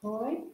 Oi?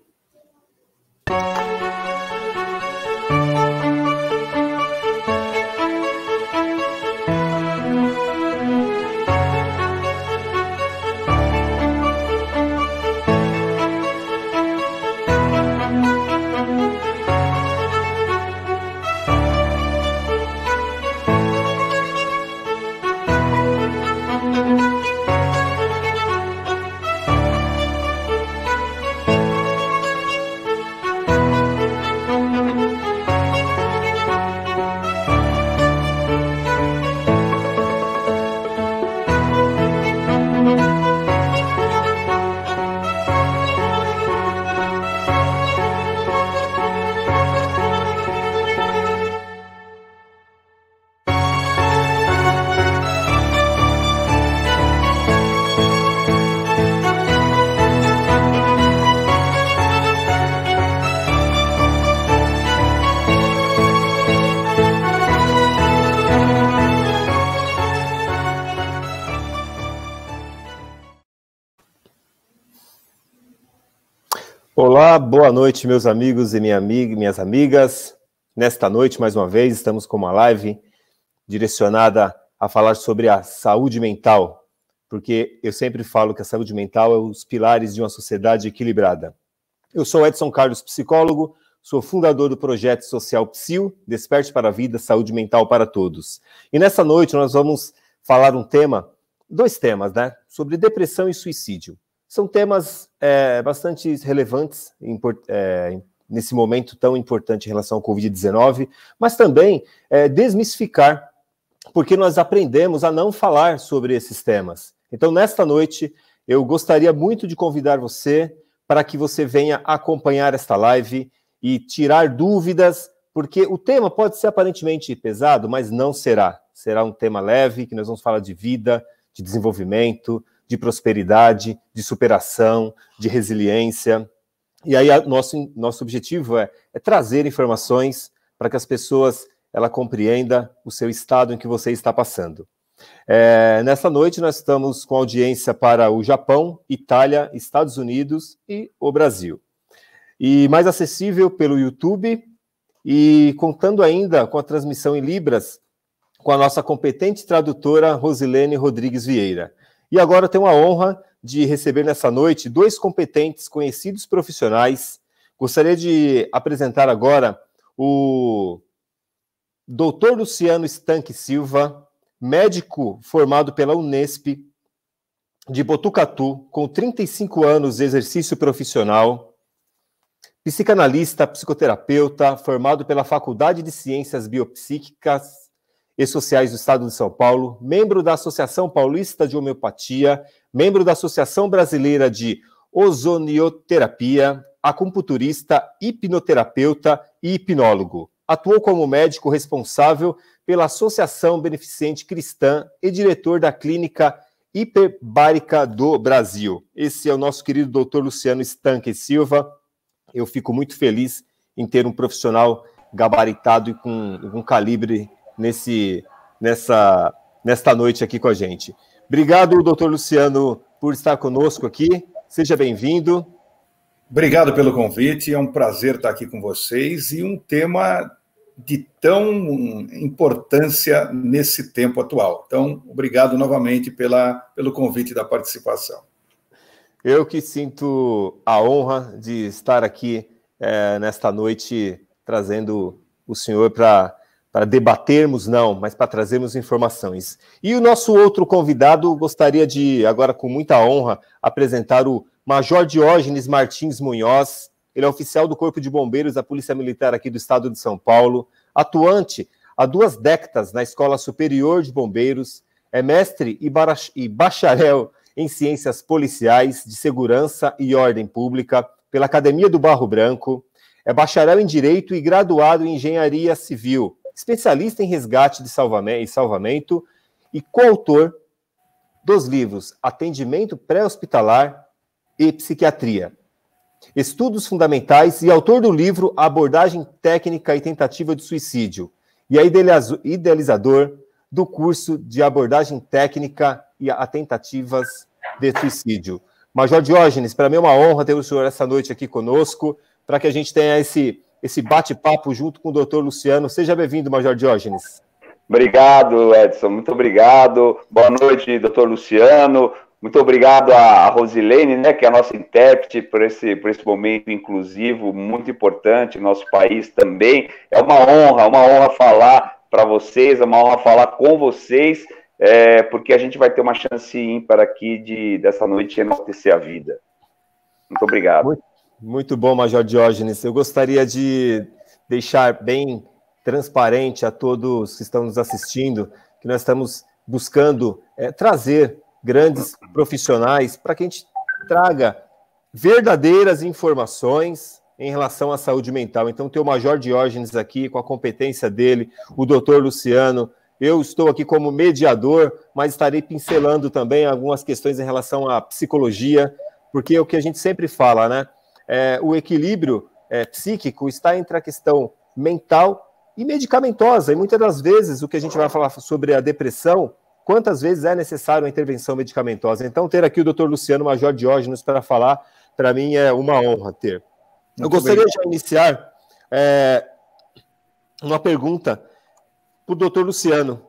Olá, boa noite, meus amigos e minhas amigas. Nesta noite, mais uma vez, estamos com uma live direcionada a falar sobre a saúde mental, porque eu sempre falo que a saúde mental é os pilares de uma sociedade equilibrada. Eu sou Edson Carlos, psicólogo, sou fundador do projeto social Psil, Desperte para a Vida, Saúde Mental para Todos. E nessa noite nós vamos falar dois temas, né? Sobre depressão e suicídio. São temas bastante relevantes nesse momento tão importante em relação ao Covid-19, mas também desmistificar, porque nós aprendemos a não falar sobre esses temas. Então, nesta noite, eu gostaria muito de convidar você para que você venha acompanhar esta live e tirar dúvidas, porque o tema pode ser aparentemente pesado, mas não será. Será um tema leve, que nós vamos falar de vida, de desenvolvimento, de prosperidade, de superação, de resiliência. E aí nosso objetivo é trazer informações para que as pessoas compreendam o seu estado em que você está passando. Nessa noite nós estamos com audiência para o Japão, Itália, Estados Unidos e o Brasil. E mais acessível pelo YouTube e contando ainda com a transmissão em Libras com a nossa competente tradutora Rosilene Rodrigues Vieira. E agora eu tenho a honra de receber nessa noite dois competentes, conhecidos profissionais. Gostaria de apresentar agora o Dr. Luciano Stanque Silva, médico formado pela Unesp de Botucatu, com 35 anos de exercício profissional, psicanalista, psicoterapeuta, formado pela Faculdade de Ciências Biopsíquicas e Sociais do Estado de São Paulo, membro da Associação Paulista de Homeopatia, membro da Associação Brasileira de Ozonioterapia, acupunturista, hipnoterapeuta e hipnólogo. Atuou como médico responsável pela Associação Beneficente Cristã e diretor da Clínica Hiperbárica do Brasil. Esse é o nosso querido Dr. Luciano Stanque Silva. Eu fico muito feliz em ter um profissional gabaritado e com calibre nesta noite aqui com a gente. Obrigado, doutor Luciano, por estar conosco aqui. Seja bem-vindo. Obrigado pelo convite. É um prazer estar aqui com vocês e um tema de tão importância nesse tempo atual. Então, obrigado novamente pelo convite da participação. Eu que sinto a honra de estar aqui nesta noite trazendo o senhor para debatermos, mas para trazermos informações. E o nosso outro convidado, gostaria de, agora com muita honra, apresentar o Major Diógenes Martins Munhoz. Ele é oficial do Corpo de Bombeiros da Polícia Militar aqui do Estado de São Paulo, atuante há 2 décadas na Escola Superior de Bombeiros, é mestre e bacharel em Ciências Policiais, de Segurança e Ordem Pública pela Academia do Barro Branco, é bacharel em Direito e graduado em Engenharia Civil, especialista em resgate e salvamento e coautor dos livros Atendimento Pré-Hospitalar e Psiquiatria, Estudos Fundamentais e autor do livro Abordagem Técnica e Tentativa de Suicídio, e é idealizador do curso de Abordagem Técnica e a Tentativas de Suicídio. Major Diógenes, para mim é uma honra ter o senhor essa noite aqui conosco, para que a gente tenha esse bate-papo junto com o doutor Luciano. Seja bem-vindo, Major Diógenes. Obrigado, Edson, muito obrigado. Boa noite, doutor Luciano. Muito obrigado a Rosilene, né, que é a nossa intérprete por esse momento inclusivo, muito importante, nosso país também. É uma honra falar para vocês, é uma honra falar com vocês, porque a gente vai ter uma chance ímpar aqui dessa noite enaltecer a vida. Muito obrigado. Muito bom, Major Diógenes. Eu gostaria de deixar bem transparente a todos que estão nos assistindo que nós estamos buscando trazer grandes profissionais para que a gente traga verdadeiras informações em relação à saúde mental. Então, tem o Major Diógenes aqui, com a competência dele, o doutor Luciano. Eu estou aqui como mediador, mas estarei pincelando também algumas questões em relação à psicologia, porque é o que a gente sempre fala, né? O equilíbrio psíquico está entre a questão mental e medicamentosa. E muitas das vezes, o que a gente vai falar sobre a depressão, quantas vezes é necessário uma intervenção medicamentosa. Então, ter aqui o doutor Luciano Major Diógenes para falar, para mim é uma honra ter. Eu gostaria de iniciar uma pergunta para o doutor Luciano.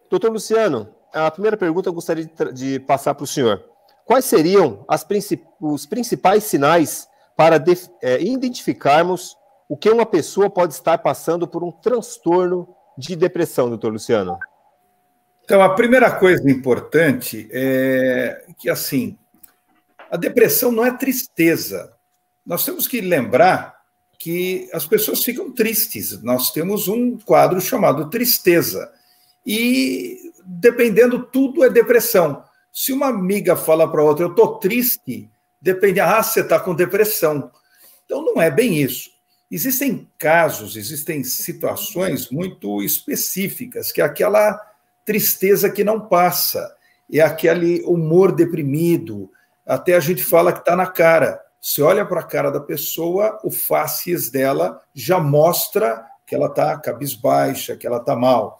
Doutor Luciano, a primeira pergunta eu gostaria de passar para o senhor. Quais seriam os principais sinais para identificarmos o que uma pessoa pode estar passando por um transtorno de depressão, doutor Luciano? Então, a primeira coisa importante é que, assim, a depressão não é tristeza. Nós temos que lembrar que as pessoas ficam tristes. Nós temos um quadro chamado tristeza. E, dependendo, tudo é depressão. Se uma amiga fala para outra, eu estou triste, depende, você está com depressão. Então, não é bem isso. Existem casos, existem situações muito específicas, que é aquela tristeza que não passa, é aquele humor deprimido, até a gente fala que está na cara. Você olha para a cara da pessoa, o facies dela já mostra que ela está cabisbaixa, que ela está mal.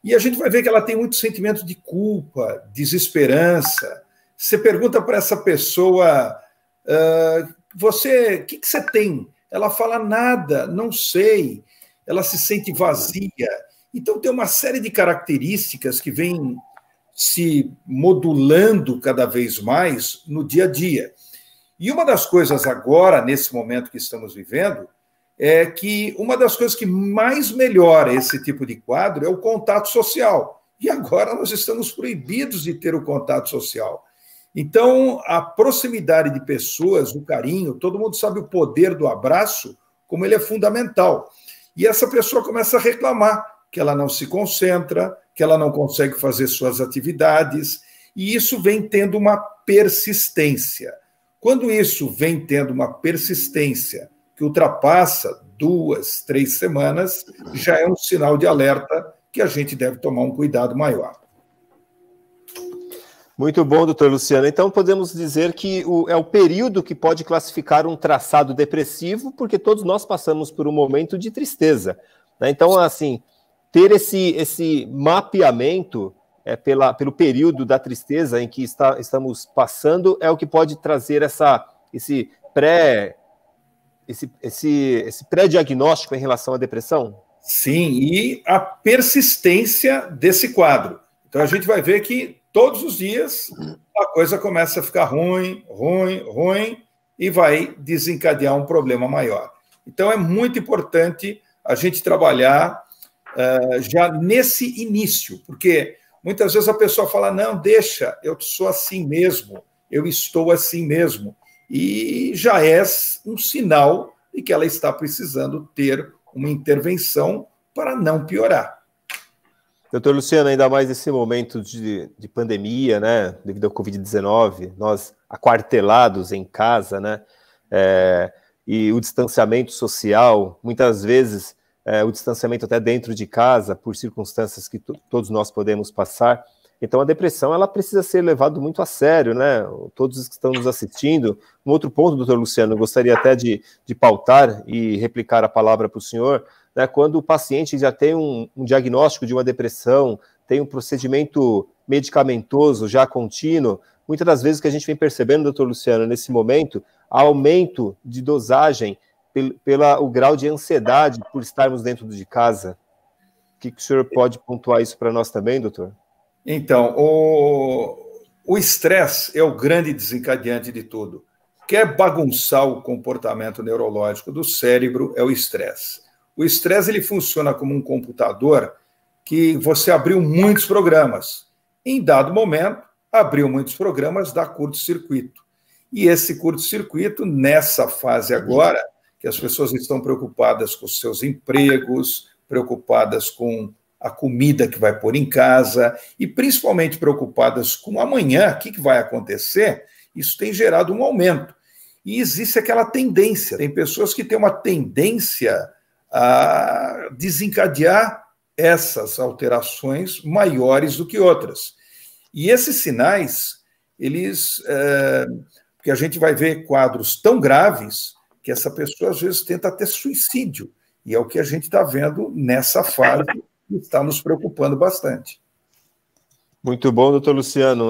E a gente vai ver que ela tem muito sentimento de culpa, desesperança. Você pergunta para essa pessoa, o que você tem? Ela fala nada, não sei. Ela se sente vazia. Então, tem uma série de características que vêm se modulando cada vez mais no dia a dia. E uma das coisas agora, nesse momento que estamos vivendo, é que uma das coisas que mais melhora esse tipo de quadro é o contato social. E agora nós estamos proibidos de ter o contato social. Então, a proximidade de pessoas, o carinho, todo mundo sabe o poder do abraço, como ele é fundamental. E essa pessoa começa a reclamar que ela não se concentra, que ela não consegue fazer suas atividades, e isso vem tendo uma persistência. Quando isso vem tendo uma persistência que ultrapassa 2, 3 semanas, já é um sinal de alerta que a gente deve tomar um cuidado maior. Muito bom, doutor Luciano. Então, podemos dizer que é o período que pode classificar um traçado depressivo, porque todos nós passamos por um momento de tristeza, né? Então, assim, ter esse mapeamento pelo período da tristeza em que estamos passando é o que pode trazer esse pré-diagnóstico em relação à depressão? Sim, e a persistência desse quadro. Então, a gente vai ver que todos os dias a coisa começa a ficar ruim, e vai desencadear um problema maior. Então, é muito importante a gente trabalhar já nesse início, porque muitas vezes a pessoa fala, não, deixa, eu sou assim mesmo, eu estou assim mesmo, e já é um sinal de que ela está precisando ter uma intervenção para não piorar. Doutor Luciano, ainda mais nesse momento de pandemia, né, devido ao Covid-19, nós aquartelados em casa, né, e o distanciamento social, muitas vezes o distanciamento até dentro de casa, por circunstâncias que todos nós podemos passar. Então, a depressão, ela precisa ser levada muito a sério, né? Todos os que estão nos assistindo. Um outro ponto, doutor Luciano, eu gostaria até de pautar e replicar a palavra para o senhor, né? Quando o paciente já tem um diagnóstico de uma depressão, tem um procedimento medicamentoso já contínuo, muitas das vezes o que a gente vem percebendo, doutor Luciano, nesse momento, aumento de dosagem pelo grau de ansiedade por estarmos dentro de casa. O que o senhor pode pontuar isso para nós também, doutor? Então, o estresse é o grande desencadeante de tudo. Quer bagunçar o comportamento neurológico do cérebro, é o estresse. O estresse ele funciona como um computador que você abriu muitos programas. Em dado momento, abriu muitos programas, dá curto-circuito. E esse curto-circuito, nessa fase agora, que as pessoas estão preocupadas com os seus empregos, preocupadas com a comida que vai pôr em casa e principalmente preocupadas com amanhã, o que vai acontecer, isso tem gerado um aumento. E existe aquela tendência, tem pessoas que têm uma tendência a desencadear essas alterações maiores do que outras. E esses sinais, eles... porque a gente vai ver quadros tão graves que essa pessoa, às vezes, tenta ter suicídio. E é o que a gente está vendo nessa fase que está nos preocupando bastante. Muito bom, doutor Luciano.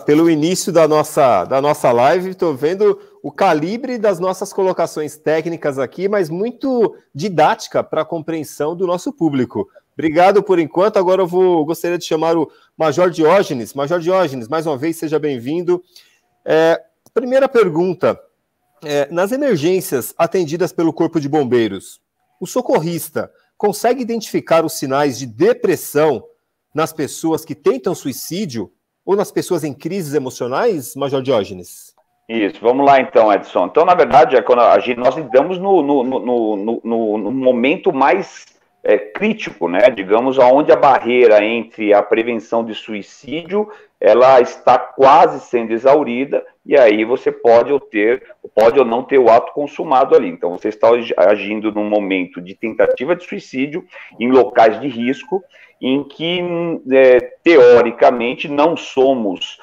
Pelo início da nossa live, estou vendo o calibre das nossas colocações técnicas aqui, mas muito didática para a compreensão do nosso público. Obrigado por enquanto. Agora eu gostaria de chamar o Major Diógenes. Major Diógenes, mais uma vez, seja bem-vindo. Primeira pergunta. Nas emergências atendidas pelo Corpo de Bombeiros, o socorrista consegue identificar os sinais de depressão nas pessoas que tentam suicídio ou nas pessoas em crises emocionais, Major Diógenes? Isso, vamos lá então, Edson. Então, na verdade, quando nós lidamos no momento mais crítico, né? Digamos, onde a barreira entre a prevenção de suicídio ela está quase sendo exaurida, e aí você pode ou não ter o ato consumado ali. Então, você está agindo num momento de tentativa de suicídio em locais de risco, em que, teoricamente, não somos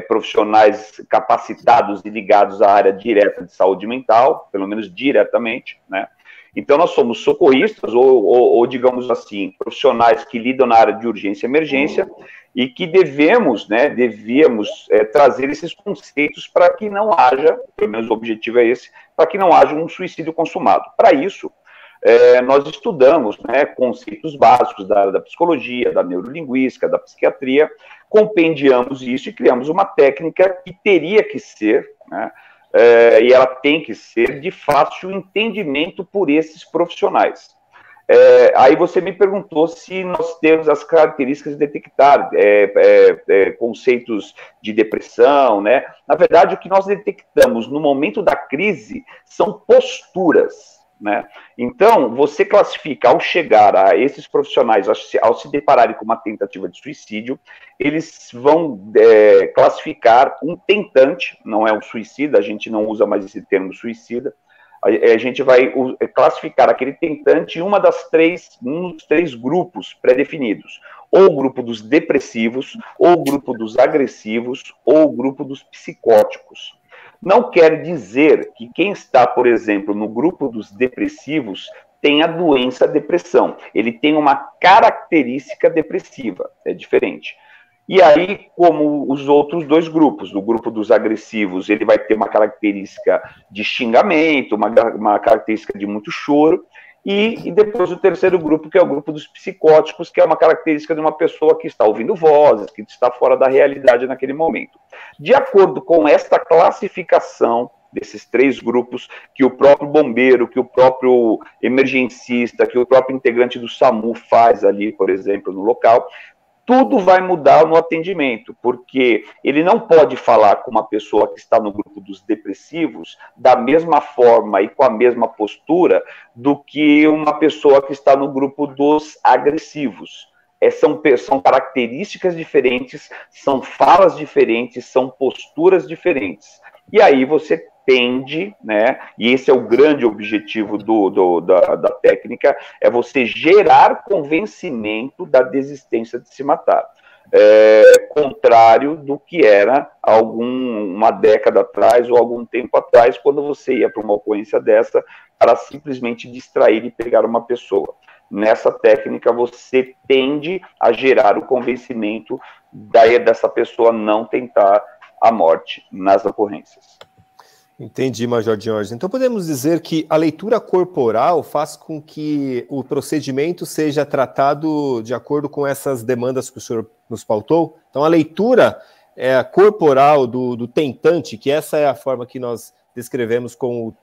profissionais capacitados e ligados à área direta de saúde mental, pelo menos diretamente, né? Então, nós somos socorristas, ou digamos assim, profissionais que lidam na área de urgência e emergência, e que devíamos trazer esses conceitos para que não haja, pelo menos o objetivo é esse, para que não haja um suicídio consumado. Para isso, nós estudamos, né, conceitos básicos da área da psicologia, da neurolinguística, da psiquiatria, compendiamos isso e criamos uma técnica que teria que ser, né, e ela tem que ser de fácil entendimento por esses profissionais. Aí você me perguntou se nós temos as características de detectar conceitos de depressão, né? Na verdade, o que nós detectamos no momento da crise são posturas, né? Então, você classifica, ao chegar a esses profissionais, ao se depararem com uma tentativa de suicídio, eles vão classificar um tentante, não é um suicida, a gente não usa mais esse termo suicida, a gente vai classificar aquele tentante em um dos três grupos pré-definidos, ou o grupo dos depressivos, ou o grupo dos agressivos, ou o grupo dos psicóticos. Não quer dizer que quem está, por exemplo, no grupo dos depressivos tem a doença depressão. Ele tem uma característica depressiva, é diferente. E aí, como os outros dois grupos, no grupo dos agressivos, ele vai ter uma característica de xingamento, uma característica de muito choro, e depois o terceiro grupo, que é o grupo dos psicóticos, que é uma característica de uma pessoa que está ouvindo vozes, que está fora da realidade naquele momento. De acordo com esta classificação desses três grupos, que o próprio bombeiro, que o próprio emergencista, que o próprio integrante do SAMU faz ali, por exemplo, no local, tudo vai mudar no atendimento, porque ele não pode falar com uma pessoa que está no grupo dos depressivos da mesma forma e com a mesma postura do que uma pessoa que está no grupo dos agressivos. São características diferentes, são falas diferentes, são posturas diferentes. E aí você tende, né, e esse é o grande objetivo da técnica, é você gerar convencimento da desistência de se matar. Contrário do que era uma década atrás ou algum tempo atrás, quando você ia para uma ocorrência dessa para simplesmente distrair e pegar uma pessoa. nessa técnica você tende a gerar o convencimento dessa pessoa não tentar a morte nas ocorrências. Entendi, Major Jorge. Então podemos dizer que a leitura corporal faz com que o procedimento seja tratado de acordo com essas demandas que o senhor nos pautou? Então a leitura corporal do tentante, que essa é a forma que nós descrevemos com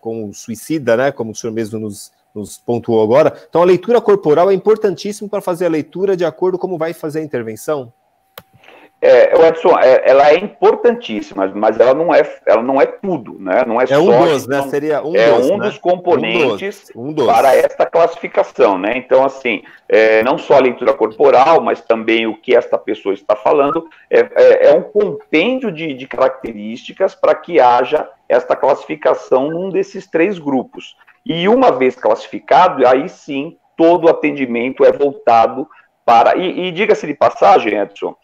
o suicida, né? Como o senhor mesmo nos pontuou agora. Então a leitura corporal é importantíssima para fazer a leitura de acordo com como vai fazer a intervenção? Edson, ela é importantíssima, mas ela não é tudo, né? Não é só um dos, né? Seria dos componentes para esta classificação, né? Então, assim, não só a leitura corporal, mas também o que esta pessoa está falando, é um compêndio de características para que haja esta classificação num desses 3 grupos. E uma vez classificado, aí sim, todo o atendimento é voltado para... E diga-se de passagem, Edson,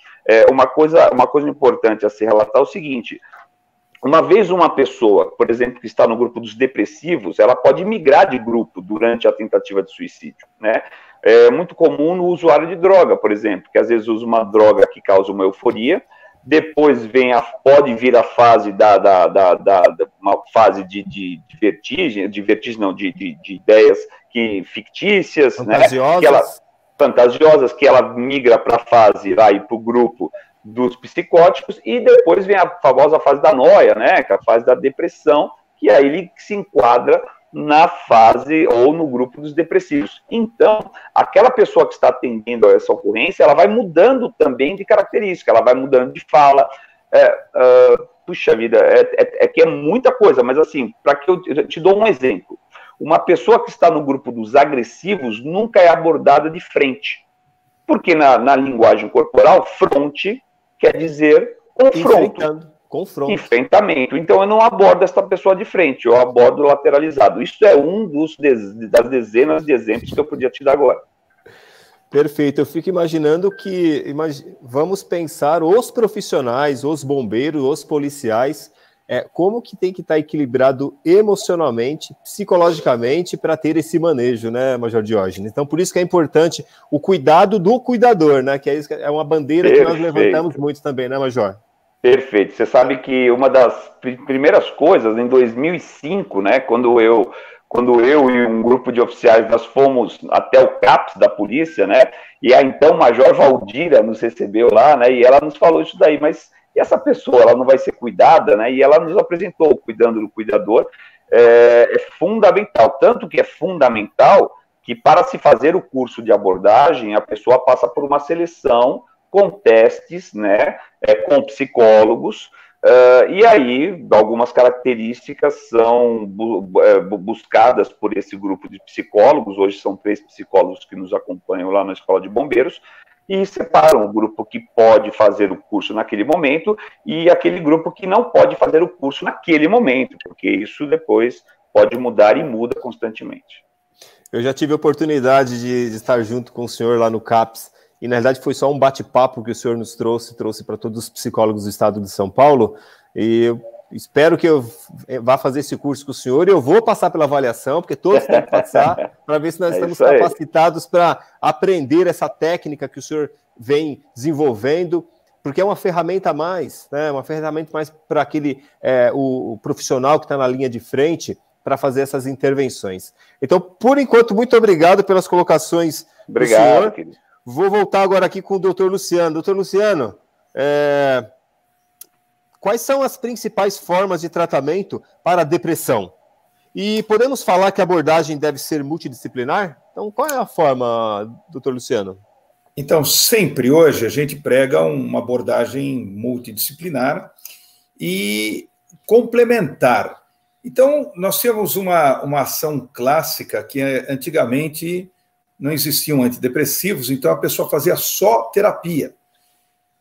uma coisa importante a se relatar é o seguinte: uma vez uma pessoa, por exemplo, que está no grupo dos depressivos, ela pode migrar de grupo durante a tentativa de suicídio, né? É muito comum no usuário de droga, por exemplo, que às vezes usa uma droga que causa uma euforia, depois pode vir a fase uma fase de vertigem, de ideias fictícias, fantasiosas, né? Fantasiosas, que ela migra para a fase, para o grupo dos psicóticos, e depois vem a famosa fase da noia, né, que é a fase da depressão, que aí ele se enquadra na fase ou no grupo dos depressivos. Então, aquela pessoa que está atendendo a essa ocorrência, ela vai mudando também de característica, ela vai mudando de fala. Puxa vida, que é muita coisa, mas assim, para que eu te dou um exemplo. Uma pessoa que está no grupo dos agressivos nunca é abordada de frente. Porque na linguagem corporal, fronte quer dizer confronto. Enfrentamento. Então eu não abordo essa pessoa de frente, eu abordo lateralizado. Isso é um das dezenas de exemplos que eu podia te dar agora. Perfeito. Eu fico imaginando que vamos pensar os profissionais, os bombeiros, os policiais, como que tem que estar equilibrado emocionalmente, psicologicamente, para ter esse manejo, né, Major Diógenes? Então, por isso que é importante o cuidado do cuidador, né, que é uma bandeira que nós levantamos muito também, né, Major? Perfeito. Você sabe que uma das primeiras coisas, em 2005, né, quando eu e um grupo de oficiais, nós fomos até o CAPS da polícia, né, e a então Major Valdira nos recebeu lá, né, e ela nos falou isso daí, mas e essa pessoa, ela não vai ser cuidada, né? E ela nos apresentou, cuidando do cuidador, é fundamental. Tanto que é fundamental que, para se fazer o curso de abordagem, a pessoa passa por uma seleção com testes, né? Com psicólogos, e aí algumas características são buscadas por esse grupo de psicólogos. Hoje são 3 psicólogos que nos acompanham lá na Escola de Bombeiros, e separam o grupo que pode fazer o curso naquele momento e aquele grupo que não pode fazer o curso naquele momento, porque isso depois pode mudar e muda constantemente. Eu já tive a oportunidade de estar junto com o senhor lá no CAPS, e na verdade foi só um bate-papo que o senhor nos trouxe para todos os psicólogos do estado de São Paulo, e eu espero que eu vá fazer esse curso com o senhor, e eu vou passar pela avaliação, porque todos têm que passar, para ver se nós estamos capacitados para aprender essa técnica que o senhor vem desenvolvendo, porque é uma ferramenta a mais, né? Uma ferramenta mais para o profissional que está na linha de frente para fazer essas intervenções. Então, por enquanto, muito obrigado pelas colocações do senhor. Querido. Vou voltar agora aqui com o doutor Luciano. Doutor Luciano, quais são as principais formas de tratamento para a depressão? E podemos falar que a abordagem deve ser multidisciplinar? Então, qual é a forma, doutor Luciano? Então, sempre hoje a gente prega uma abordagem multidisciplinar e complementar. Então, nós temos uma ação clássica que antigamente não existiam antidepressivos, então a pessoa fazia só terapia.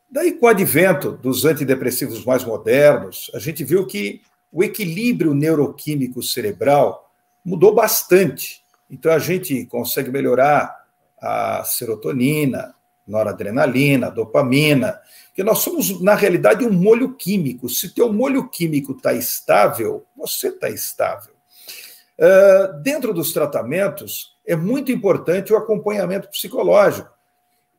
Daí, com o advento dos antidepressivos mais modernos, a gente viu que o equilíbrio neuroquímico cerebral mudou bastante. Então, a gente consegue melhorar a serotonina, noradrenalina, dopamina, porque nós somos, na realidade, um molho químico. Se teu molho químico está estável, você está estável. Dentro dos tratamentos, é muito importante o acompanhamento psicológico.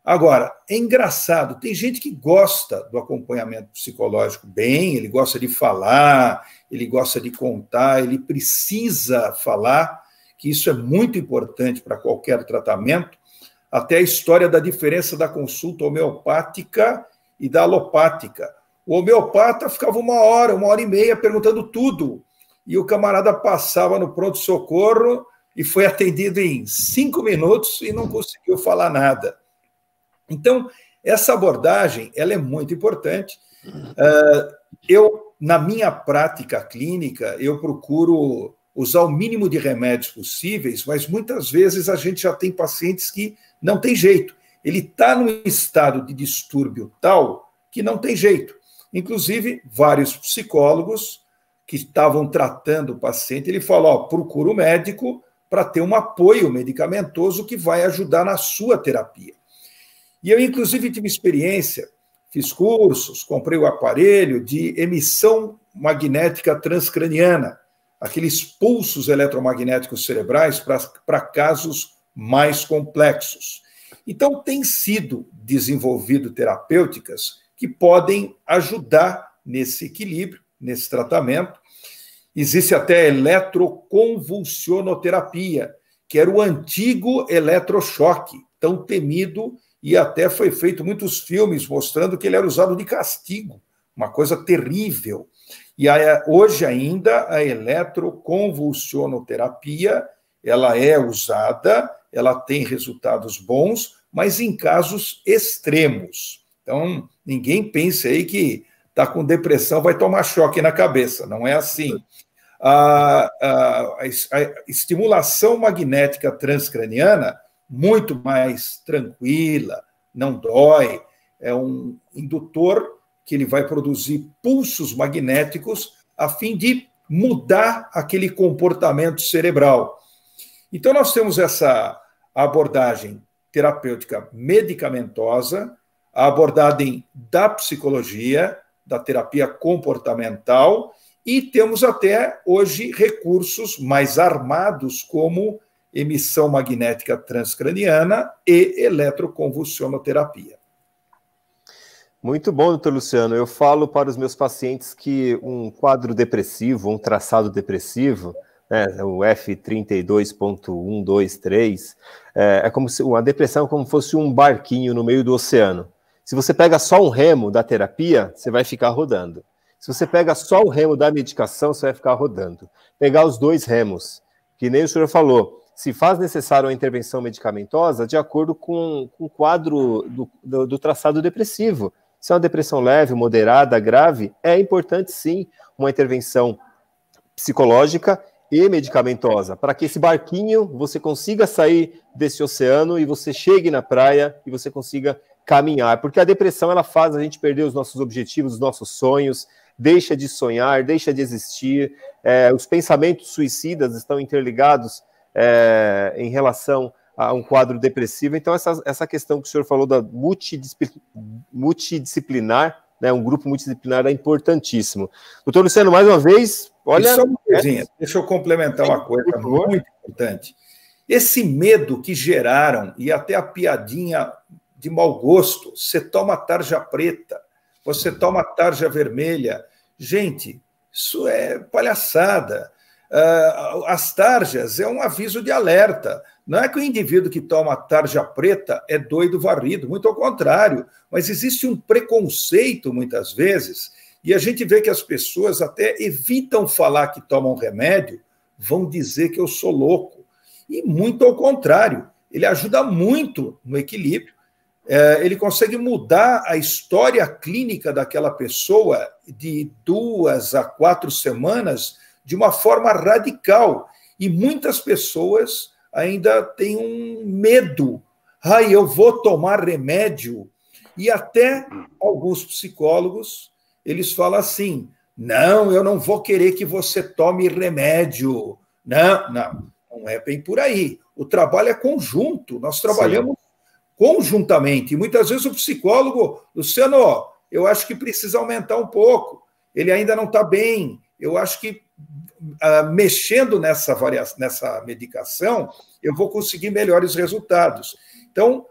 Agora, é engraçado, tem gente que gosta do acompanhamento psicológico bem, ele gosta de falar, ele gosta de contar, ele precisa falar, que isso é muito importante para qualquer tratamento, até a história da diferença da consulta homeopática e da alopática. O homeopata ficava 1 hora, 1 hora e meia perguntando tudo, e o camarada passava no pronto-socorro e foi atendido em 5 minutos e não conseguiu falar nada. Então, essa abordagem ela é muito importante. Na minha prática clínica, eu procuro usar o mínimo de remédios possíveis, mas muitas vezes a gente já tem pacientes que não tem jeito. Ele está num estado de distúrbio tal que não tem jeito. Inclusive, vários psicólogos que estavam tratando o paciente, ele falou, procura o médico para ter um apoio medicamentoso que vai ajudar na sua terapia. E eu, inclusive, tive experiência, fiz cursos, comprei o aparelho de emissão magnética transcraniana, aqueles pulsos eletromagnéticos cerebrais para casos mais complexos. Então, tem sido desenvolvido terapêuticas que podem ajudar nesse equilíbrio, nesse tratamento. Existe até a eletroconvulsionoterapia, que era o antigo eletrochoque, tão temido, e até foi feito muitos filmes mostrando que ele era usado de castigo, uma coisa terrível. E hoje ainda a eletroconvulsionoterapia, ela é usada, ela tem resultados bons, mas em casos extremos. Então, ninguém pense aí que está com depressão, vai tomar choque na cabeça, não é assim. A estimulação magnética transcraniana, muito mais tranquila, não dói, é um indutor que ele vai produzir pulsos magnéticos a fim de mudar aquele comportamento cerebral. Então, nós temos essa abordagem terapêutica medicamentosa, a abordagem da psicologia, da terapia comportamental, e temos até hoje recursos mais armados como emissão magnética transcraniana e eletroconvulsionoterapia. Muito bom, doutor Luciano. Eu falo para os meus pacientes que um quadro depressivo, um traçado depressivo, o F32.123, é como se a depressão é como se fosse um barquinho no meio do oceano. Se você pega só um remo da terapia, você vai ficar rodando. Se você pega só o remo da medicação, você vai ficar rodando. Pegar os dois remos, que nem o senhor falou, se faz necessário uma intervenção medicamentosa, de acordo com o quadro do traçado depressivo. Se é uma depressão leve, moderada, grave, é importante sim uma intervenção psicológica e medicamentosa, para que esse barquinho você consiga sair desse oceano e você chegue na praia e você consiga caminhar, porque a depressão ela faz a gente perder os nossos objetivos, os nossos sonhos, deixa de sonhar, deixa de existir, os pensamentos suicidas estão interligados em relação a um quadro depressivo. Então, essa questão que o senhor falou da multidisciplinar, né, um grupo multidisciplinar é importantíssimo. Doutor Luciano, mais uma vez, olha... Só uma coisinha, deixa eu complementar uma coisa muito importante. Esse medo que geraram, e até a piadinha de mau gosto, você toma tarja preta, você toma tarja vermelha. Gente, isso é palhaçada. As tarjas é um aviso de alerta. Não é que o indivíduo que toma tarja preta é doido varrido, muito ao contrário, mas existe um preconceito, muitas vezes, e a gente vê que as pessoas até evitam falar que tomam remédio, vão dizer que eu sou louco. E muito ao contrário, ele ajuda muito no equilíbrio, ele consegue mudar a história clínica daquela pessoa de 2 a 4 semanas de uma forma radical. E muitas pessoas ainda têm um medo. Eu vou tomar remédio. E até alguns psicólogos, eles falam assim, não, eu não vou querer que você tome remédio. Não é bem por aí. O trabalho é conjunto, nós trabalhamos conjuntamente. E muitas vezes o psicólogo, Luciano, eu acho que precisa aumentar um pouco. Ele ainda não está bem. Eu acho que mexendo nessa medicação, eu vou conseguir melhores resultados. Então,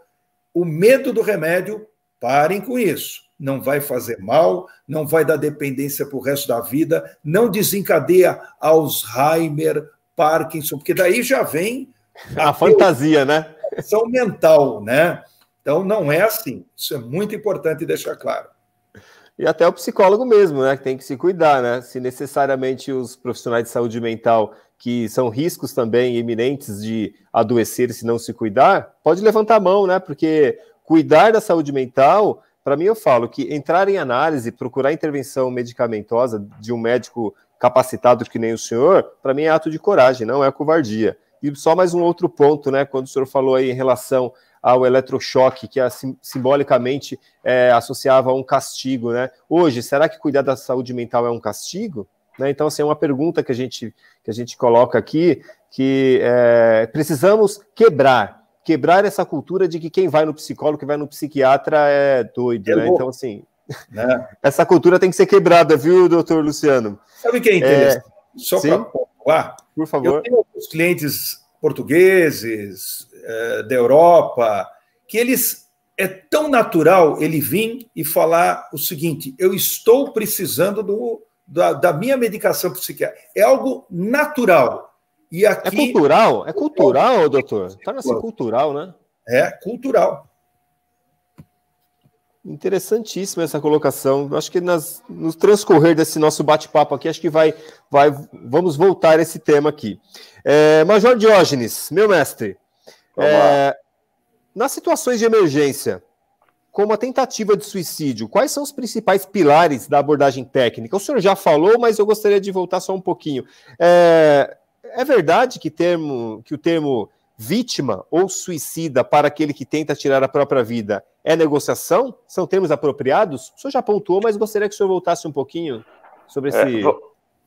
o medo do remédio, parem com isso. Não vai fazer mal, não vai dar dependência para o resto da vida, não desencadeia Alzheimer, Parkinson, porque daí já vem a fantasia, né? Ação mental, né? Então, não é assim. Isso é muito importante deixar claro. E até o psicólogo mesmo, né? Que tem que se cuidar, né? Se necessariamente os profissionais de saúde mental, que são riscos também iminentes de adoecer se não se cuidar, pode levantar a mão, né? Porque cuidar da saúde mental, para mim eu falo que entrar em análise, procurar intervenção medicamentosa de um médico capacitado que nem o senhor, para mim é ato de coragem, não é covardia. E só mais um outro ponto, né? Quando o senhor falou aí em relação ao eletrochoque, que simbolicamente associava a um castigo, né? Hoje, será que cuidar da saúde mental é um castigo? Né? Então, assim, é uma pergunta que a gente coloca aqui, que precisamos quebrar essa cultura de que quem vai no psicólogo, quem vai no psiquiatra é doido, né? Então, assim, essa cultura tem que ser quebrada, viu, doutor Luciano? Sabe o que é interessante? Só para pontuar, por favor. Eu tenho alguns clientes portugueses, da Europa, que é tão natural ele vir e falar o seguinte: eu estou precisando da minha medicação psiquiátrica. É algo natural. E aqui, É cultural, doutor? Torna-se cultural, né? É cultural. Interessantíssima essa colocação. Acho que no transcorrer desse nosso bate-papo aqui, acho que vamos voltar a esse tema aqui. Major Diógenes, meu mestre, nas situações de emergência, como a tentativa de suicídio, quais são os principais pilares da abordagem técnica? O senhor já falou, mas eu gostaria de voltar só um pouquinho. É verdade que o termo vítima ou suicida para aquele que tenta tirar a própria vida é negociação? São termos apropriados? O senhor já pontuou, mas gostaria que o senhor voltasse um pouquinho sobre esse...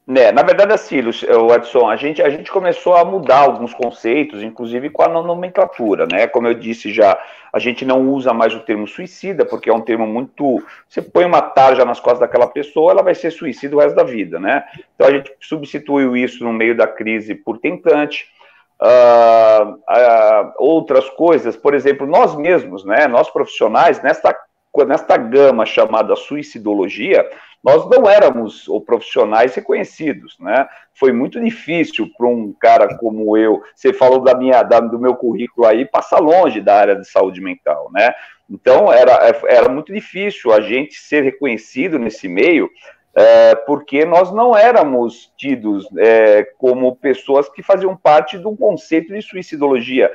Na verdade, assim, Edson, a gente começou a mudar alguns conceitos, inclusive com a nomenclatura, né? Como eu disse já, a gente não usa mais o termo suicida, porque é um termo muito... Você põe uma tarja nas costas daquela pessoa, ela vai ser suicida o resto da vida, né? Então a gente substituiu isso no meio da crise por tentante. Outras coisas, por exemplo, nós mesmos, né? Nós profissionais, nesta gama chamada suicidologia, nós não éramos profissionais reconhecidos, né? Foi muito difícil para um cara como eu, você falou do meu currículo aí, passar longe da área de saúde mental, né? Então, era muito difícil a gente ser reconhecido nesse meio, porque nós não éramos tidos como pessoas que faziam parte de um conceito de suicidologia,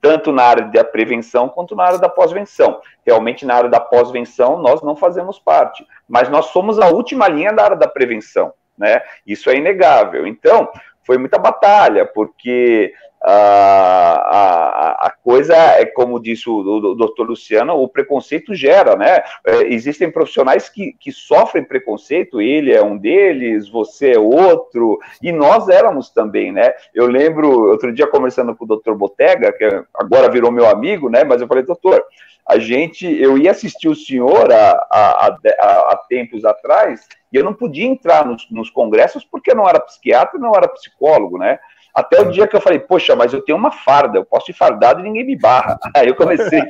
tanto na área da prevenção quanto na área da pós-venção. Realmente, na área da pós-venção, nós não fazemos parte, mas nós somos a última linha da área da prevenção, né? Isso é inegável. Então, foi muita batalha, porque a coisa é, como disse o doutor Luciano, o preconceito gera, né? Existem profissionais que sofrem preconceito, ele é um deles, você é outro, e nós éramos também, né? Eu lembro, outro dia conversando com o doutor Botega, que agora virou meu amigo, né? Mas eu falei, doutor, eu ia assistir o senhor há tempos atrás, e eu não podia entrar nos congressos porque eu não era psiquiatra, não era psicólogo, né? Até o dia que eu falei, poxa, mas eu tenho uma farda, eu posso ir fardado e ninguém me barra. Aí eu comecei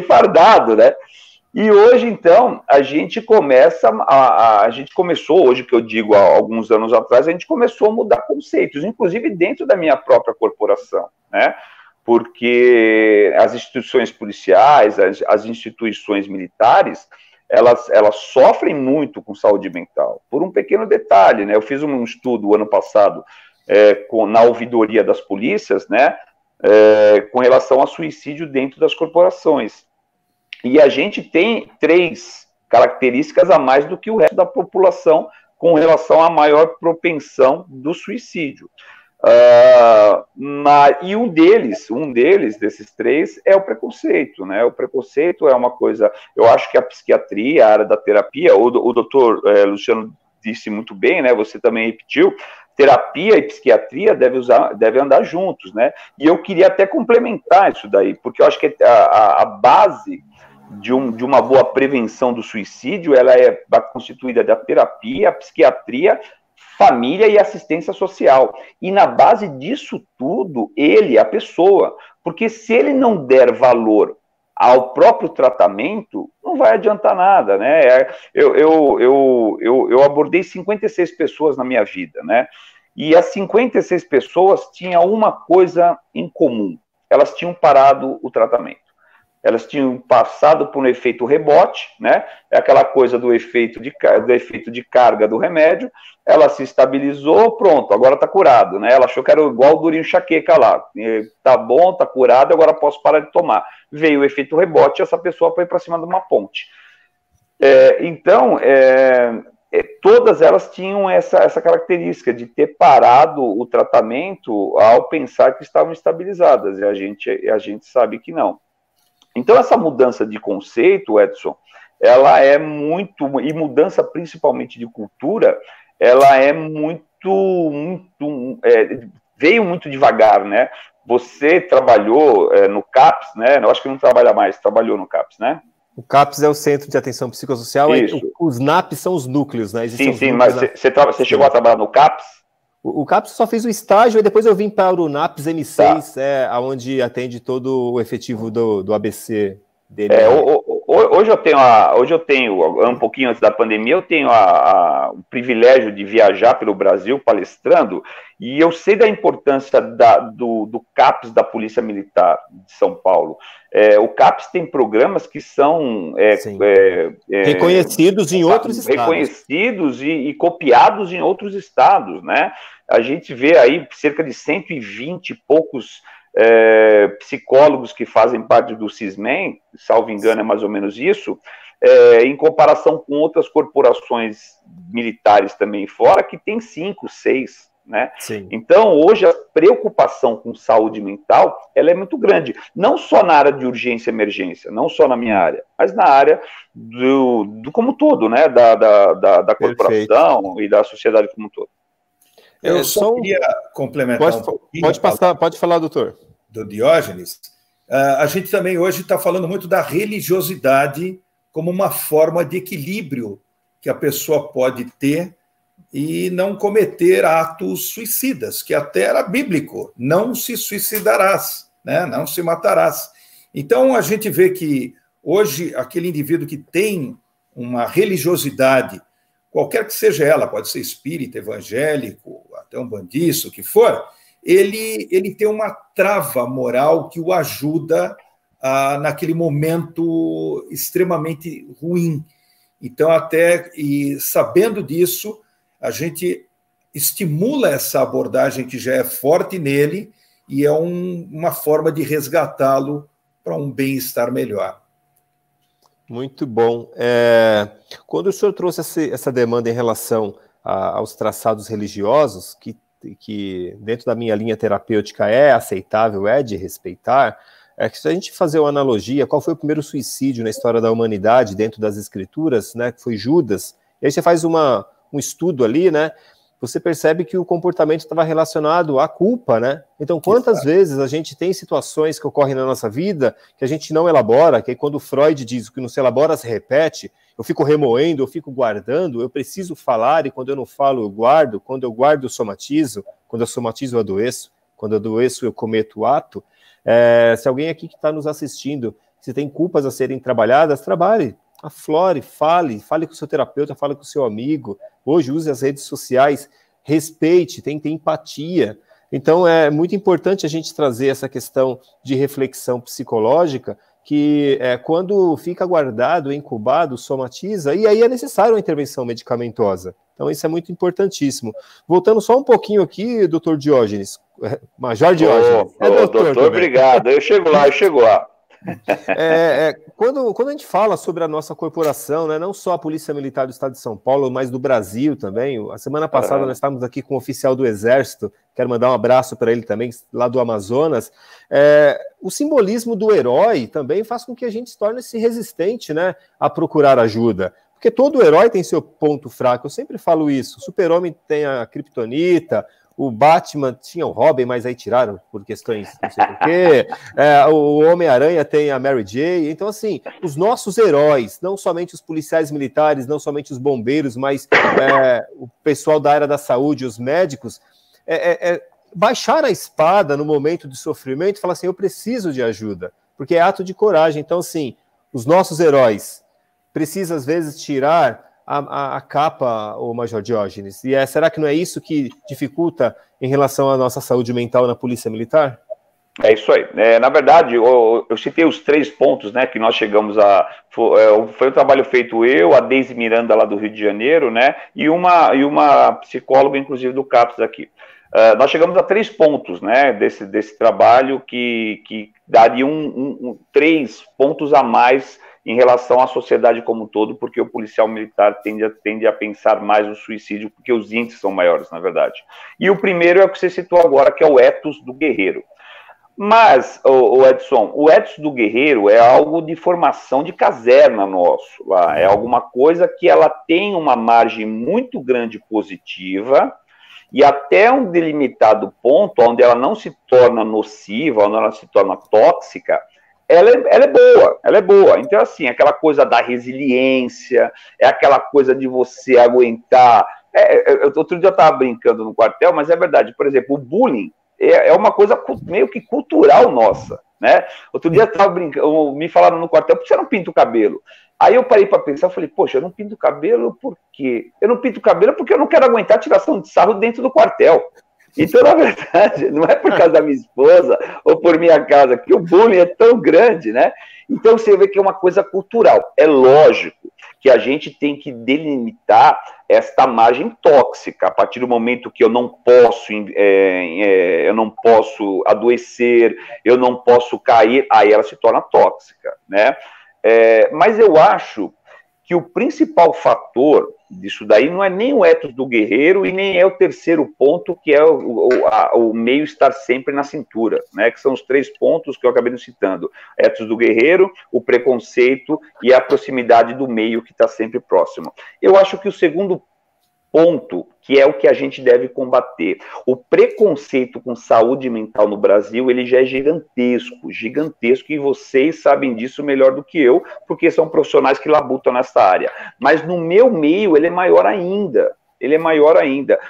fardado, né? E hoje, então, a gente começou, hoje que eu digo, há alguns anos atrás, a gente começou a mudar conceitos, inclusive dentro da minha própria corporação, né? Porque as instituições policiais, as instituições militares, elas sofrem muito com saúde mental, por um pequeno detalhe, né? Eu fiz um estudo ano passado na ouvidoria das polícias, né? Com relação a suicídio dentro das corporações. E a gente tem 3 características a mais do que o resto da população com relação à maior propensão do suicídio. E um desses 3 é o preconceito, né? O preconceito é uma coisa, eu acho que a psiquiatria, a área da terapia, o doutor Luciano disse muito bem, né? Você também repetiu, terapia e psiquiatria devem andar juntos, né? E eu queria até complementar isso daí, porque eu acho que a base de uma boa prevenção do suicídio, ela é constituída da terapia, a psiquiatria, família e assistência social. E na base disso tudo, ele, a pessoa, porque se ele não der valor ao próprio tratamento, não vai adiantar nada, né? Eu abordei 56 pessoas na minha vida, né? E as 56 pessoas tinham uma coisa em comum: elas tinham parado o tratamento. Elas tinham passado por um efeito rebote, né? É aquela coisa do efeito de carga do remédio. Ela se estabilizou, pronto, agora está curado, né? Ela achou que era igual o durinho enxaqueca lá. Tá bom, tá curado, agora posso parar de tomar. Veio o efeito rebote e essa pessoa foi para cima de uma ponte. Então, todas elas tinham essa característica de ter parado o tratamento ao pensar que estavam estabilizadas, e a gente sabe que não. Então, essa mudança de conceito, Edson, ela é muito, e mudança principalmente de cultura, ela é veio muito devagar, né? Você trabalhou no CAPS, né? Eu acho que não trabalha mais, trabalhou no CAPS, né? O CAPS é o Centro de Atenção Psicossocial, os NAPs são os núcleos, né? Sim, mas você chegou a trabalhar no CAPS? O CAPS só fez o estágio e depois eu vim para o NAPS M6, onde atende todo o efetivo do ABC dele. Hoje eu tenho, um pouquinho antes da pandemia, eu tenho o privilégio de viajar pelo Brasil palestrando, e eu sei da importância do CAPS da Polícia Militar de São Paulo. O CAPS tem programas que são reconhecidos em outros estados. Reconhecidos e copiados em outros estados, né? A gente vê aí cerca de 120 e poucos psicólogos que fazem parte do CISMEN, salvo engano é mais ou menos isso, em comparação com outras corporações militares também fora, que tem 5, 6, né? Sim. Então, hoje, a preocupação com saúde mental, ela é muito grande, não só na área de urgência e emergência, não só na minha área, mas na área do como todo, né? Da corporação e da sociedade como um todo. Eu só queria complementar um pouquinho. Pode falar, doutor. Do Diógenes. A gente também hoje está falando muito da religiosidade como uma forma de equilíbrio que a pessoa pode ter e não cometer atos suicidas, que até era bíblico. Não se suicidarás, né? Não se matarás. Então, a gente vê que hoje aquele indivíduo que tem uma religiosidade, qualquer que seja ela, pode ser espírita, evangélico, até um bandiço, o que for, ele tem uma trava moral que o ajuda naquele momento extremamente ruim. Então, e sabendo disso, a gente estimula essa abordagem que já é forte nele e é uma forma de resgatá-lo para um bem-estar melhor. Muito bom. Quando o senhor trouxe essa demanda em relação aos traçados religiosos, que dentro da minha linha terapêutica é aceitável, é de respeitar, que se a gente fazer uma analogia, qual foi o primeiro suicídio na história da humanidade dentro das escrituras, né, que foi Judas, e aí você faz um estudo ali, né, você percebe que o comportamento estava relacionado à culpa, né? Então, quantas vezes a gente tem situações que ocorrem na nossa vida que a gente não elabora, que aí quando Freud diz que não se elabora, se repete, eu fico remoendo, eu fico guardando, eu preciso falar, e quando eu não falo, eu guardo, quando eu guardo, eu somatizo, quando eu somatizo, eu adoeço, quando eu adoeço, eu cometo o ato. Se alguém aqui que está nos assistindo, se tem culpas a serem trabalhadas, trabalhe, aflore, fale com o seu terapeuta, fale com o seu amigo. Hoje use as redes sociais, respeite, tem empatia. Então é muito importante a gente trazer essa questão de reflexão psicológica, que quando fica guardado, incubado, somatiza, e aí é necessário uma intervenção medicamentosa. Então isso é muito importantíssimo. Voltando só um pouquinho aqui, doutor Diógenes, Major Diógenes. Doutor, obrigado. Eu chego lá. Quando a gente fala sobre a nossa corporação, né, não só a Polícia Militar do Estado de São Paulo, mas do Brasil também, a semana passada nós estávamos aqui com um oficial do Exército, quero mandar um abraço para ele também, lá do Amazonas. O simbolismo do herói também faz com que a gente se torne-se resistente, né, a procurar ajuda. Porque todo herói tem seu ponto fraco, eu sempre falo isso. O super-homem tem a criptonita, o Batman tinha o Robin, mas aí tiraram por questões, não sei porquê. O Homem-Aranha tem a Mary Jane. Então, assim, os nossos heróis, não somente os policiais militares, não somente os bombeiros, mas o pessoal da área da saúde, os médicos, baixar a espada no momento de sofrimento e falar assim, eu preciso de ajuda, porque é ato de coragem. Então, assim, os nossos heróis precisam, às vezes, tirar a capa, o Major Diógenes. E será que não é isso que dificulta em relação à nossa saúde mental na Polícia Militar? É isso aí. Na verdade, eu citei os 3 pontos, né, que nós chegamos a... Foi um trabalho feito eu, a Deise Miranda, lá do Rio de Janeiro, né, e uma psicóloga, inclusive, do CAPS aqui. Nós chegamos a 3 pontos, né, desse trabalho que daria 3 pontos a mais em relação à sociedade como um todo, porque o policial militar tende a pensar mais no suicídio, porque os índices são maiores, na verdade. E o primeiro é o que você citou agora, que é o ethos do guerreiro. Mas, Edson, o ethos do guerreiro é algo de formação de caserna nosso, lá. É alguma coisa que ela tem uma margem muito grande positiva, e até um delimitado ponto, onde ela não se torna nociva, onde ela se torna tóxica, ela é boa. Então, assim, aquela coisa da resiliência, é aquela coisa de você aguentar. Outro dia eu estava brincando no quartel, mas é verdade. Por exemplo, o bullying é uma coisa meio que cultural nossa, né? Outro dia eu estava brincando, me falaram no quartel, por que você não pinta o cabelo? Aí eu parei para pensar, falei, poxa, eu não pinto o cabelo por quê? Eu não pinto o cabelo porque eu não quero aguentar tiração de sarro dentro do quartel. Então, na verdade, não é por causa da minha esposa ou por minha casa, que o bullying é tão grande, né? Então, você vê que é uma coisa cultural. É lógico que a gente tem que delimitar esta margem tóxica. A partir do momento que eu não posso adoecer, eu não posso cair, aí ela se torna tóxica, né? Mas eu acho que o principal fator disso daí não é nem o ethos do guerreiro e nem é o terceiro ponto, que é o meio estar sempre na cintura, né? Que são os 3 pontos que eu acabei citando: ethos do guerreiro, o preconceito e a proximidade do meio que está sempre próximo. Eu acho que o segundo ponto, que é o que a gente deve combater. O preconceito com saúde mental no Brasil, ele já é gigantesco, e vocês sabem disso melhor do que eu, porque são profissionais que labutam nessa área. Mas no meu meio, ele é maior ainda.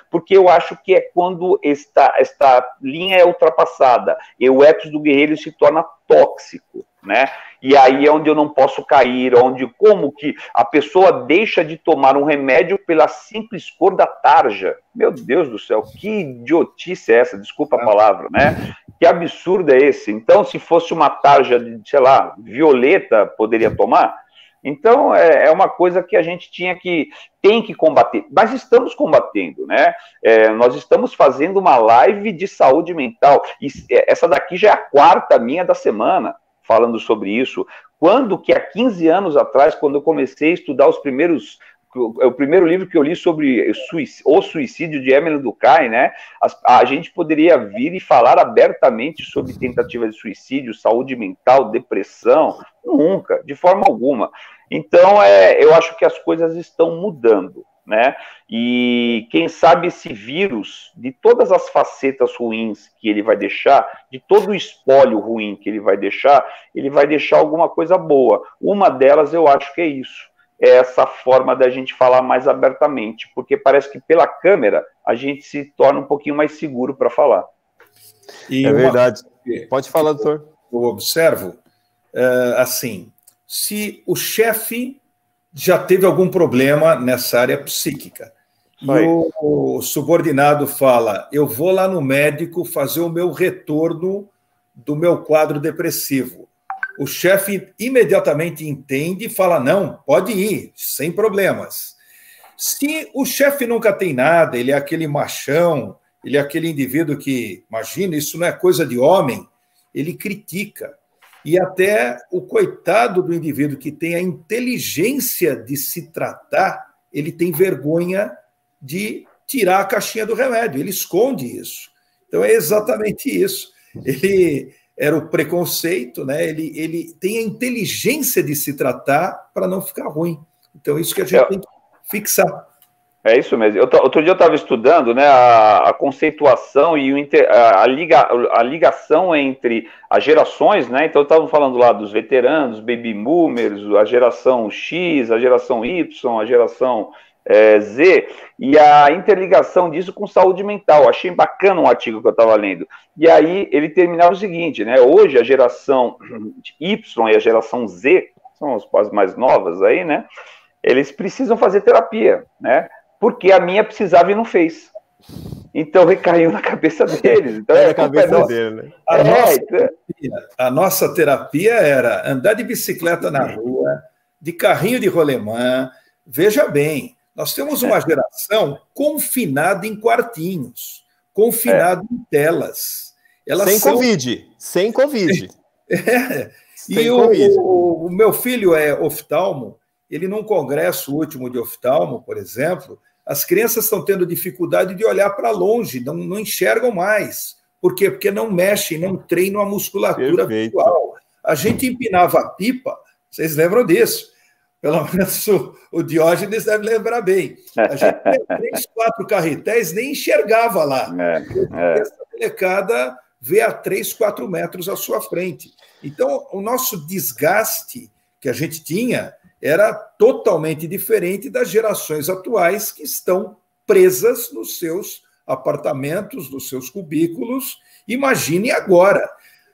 Porque eu acho que é quando esta linha é ultrapassada, e o ethos do guerreiro se torna tóxico, né? E aí é onde eu não posso cair, como que a pessoa deixa de tomar um remédio pela simples cor da tarja. Meu Deus do céu, que idiotice é essa? Desculpa a palavra, né? Que absurdo é esse? Então, se fosse uma tarja de, sei lá, violeta, poderia tomar? Então, é uma coisa que a gente tem que combater, mas estamos combatendo, né? Nós estamos fazendo uma live de saúde mental, e essa daqui já é a 4ª minha da semana, falando sobre isso. Quando que há 15 anos atrás, quando eu comecei a estudar o primeiro livro que eu li sobre o suicídio de Emily Durkheim, né? A gente poderia vir e falar abertamente sobre tentativa de suicídio, saúde mental, depressão? Nunca, de forma alguma. Então, eu acho que as coisas estão mudando, né? E quem sabe esse vírus, de todas as facetas ruins que ele vai deixar, de todo o espólio ruim que ele vai deixar alguma coisa boa. Uma delas eu acho que é isso. É essa forma da gente falar mais abertamente, porque parece que pela câmera a gente se torna um pouquinho mais seguro para falar. É verdade. Pode falar, doutor. Eu observo, assim, se o chefe já teve algum problema nessa área psíquica, e o subordinado fala, eu vou lá no médico fazer o meu retorno do meu quadro depressivo. O chefe imediatamente entende e fala, não, pode ir, sem problemas. Se o chefe nunca tem nada, ele é aquele machão, ele é aquele indivíduo que, imagina, isso não é coisa de homem, ele critica. E até o coitado do indivíduo que tem a inteligência de se tratar, ele tem vergonha de tirar a caixinha do remédio, ele esconde isso. Então é exatamente isso. Ele era o preconceito, né? Ele tem a inteligência de se tratar para não ficar ruim. Então, isso que a gente tem que fixar. É isso mesmo. Outro dia eu estava estudando, né, a conceituação e a ligação entre as gerações, né? Então, estavam falando lá dos veteranos, baby boomers, a geração X, a geração Y, a geração Z, e a interligação disso com saúde mental. Achei bacana um artigo que eu estava lendo. E aí ele terminava o seguinte, né? Hoje a geração Y e a geração Z, são as mais novas aí, né? Eles precisam fazer terapia, né? Porque a minha precisava e não fez. Então recaiu na cabeça deles. Então, na cabeça dele, né? A nossa terapia era andar de bicicleta na rua, de carrinho de rolemã. Veja bem, nós temos uma geração confinada em quartinhos, confinada em telas. Sem Covid. Sem Covid. E o meu filho é oftalmo. Ele, num congresso último de oftalmo, por exemplo, as crianças estão tendo dificuldade de olhar para longe, não enxergam mais. Por quê? Porque não mexem, não treinam a musculatura visual. A gente empinava a pipa, vocês lembram disso? Pelo menos o Diógenes deve lembrar bem. A gente tinha 3, 4 carretéis, nem enxergava lá. Essa molecada vê a 3, 4 metros à sua frente. Então, o nosso desgaste que a gente tinha era totalmente diferente das gerações atuais que estão presas nos seus apartamentos, nos seus cubículos. Imagine agora.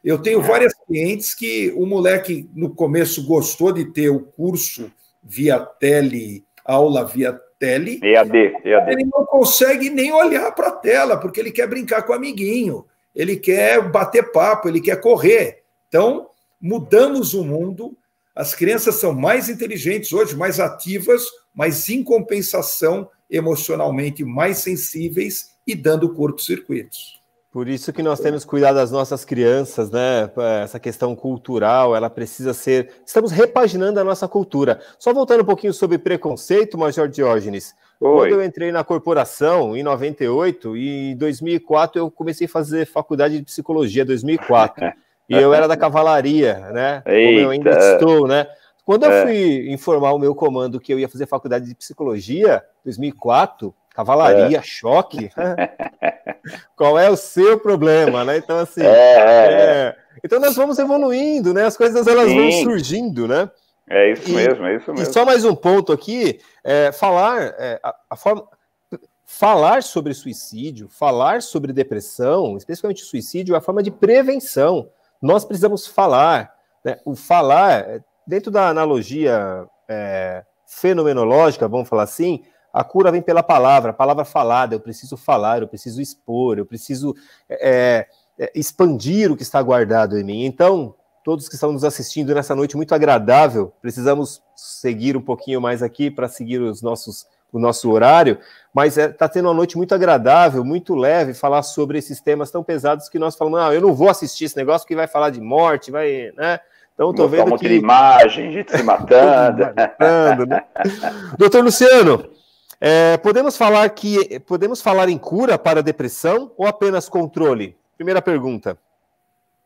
Eu tenho várias clientes que o moleque, no começo, gostou de ter o curso via tele, aula via tele. EAD. Ele não consegue nem olhar para a tela, porque ele quer brincar com o amiguinho, ele quer bater papo, ele quer correr. Então, mudamos o mundo. As crianças são mais inteligentes hoje, mais ativas, mas em compensação, emocionalmente mais sensíveis e dando curtos-circuitos. Por isso que nós temos que cuidar das nossas crianças, né? Essa questão cultural, ela precisa ser... Estamos repaginando a nossa cultura. Só voltando um pouquinho sobre preconceito, Major Diógenes. Quando eu entrei na corporação, em 98, e em 2004 eu comecei a fazer faculdade de psicologia, 2004. E eu era da cavalaria, né? Como eu ainda estou, né? Quando eu fui informar o meu comando que eu ia fazer faculdade de psicologia, 2004, cavalaria, choque. Qual é o seu problema, né? Então, assim... Então, nós vamos evoluindo, né? As coisas, elas vão surgindo, né? É isso mesmo. E só mais um ponto aqui, falar sobre suicídio, falar sobre depressão, especialmente suicídio, é a forma de prevenção. Nós precisamos falar, né? O falar, dentro da analogia fenomenológica, vamos falar assim, a cura vem pela palavra, a palavra falada. Eu preciso falar, eu preciso expor, eu preciso expandir o que está guardado em mim. Então, todos que estão nos assistindo nessa noite muito agradável, precisamos seguir um pouquinho mais aqui para seguir o nosso horário, mas está tendo uma noite muito agradável, muito leve, falar sobre esses temas tão pesados que nós falamos, eu não vou assistir esse negócio que vai falar de morte, vai, né? Então, estou vendo que... imagem, gente se matando. Né? Doutor Luciano, podemos falar em cura para a depressão ou apenas controle? Primeira pergunta.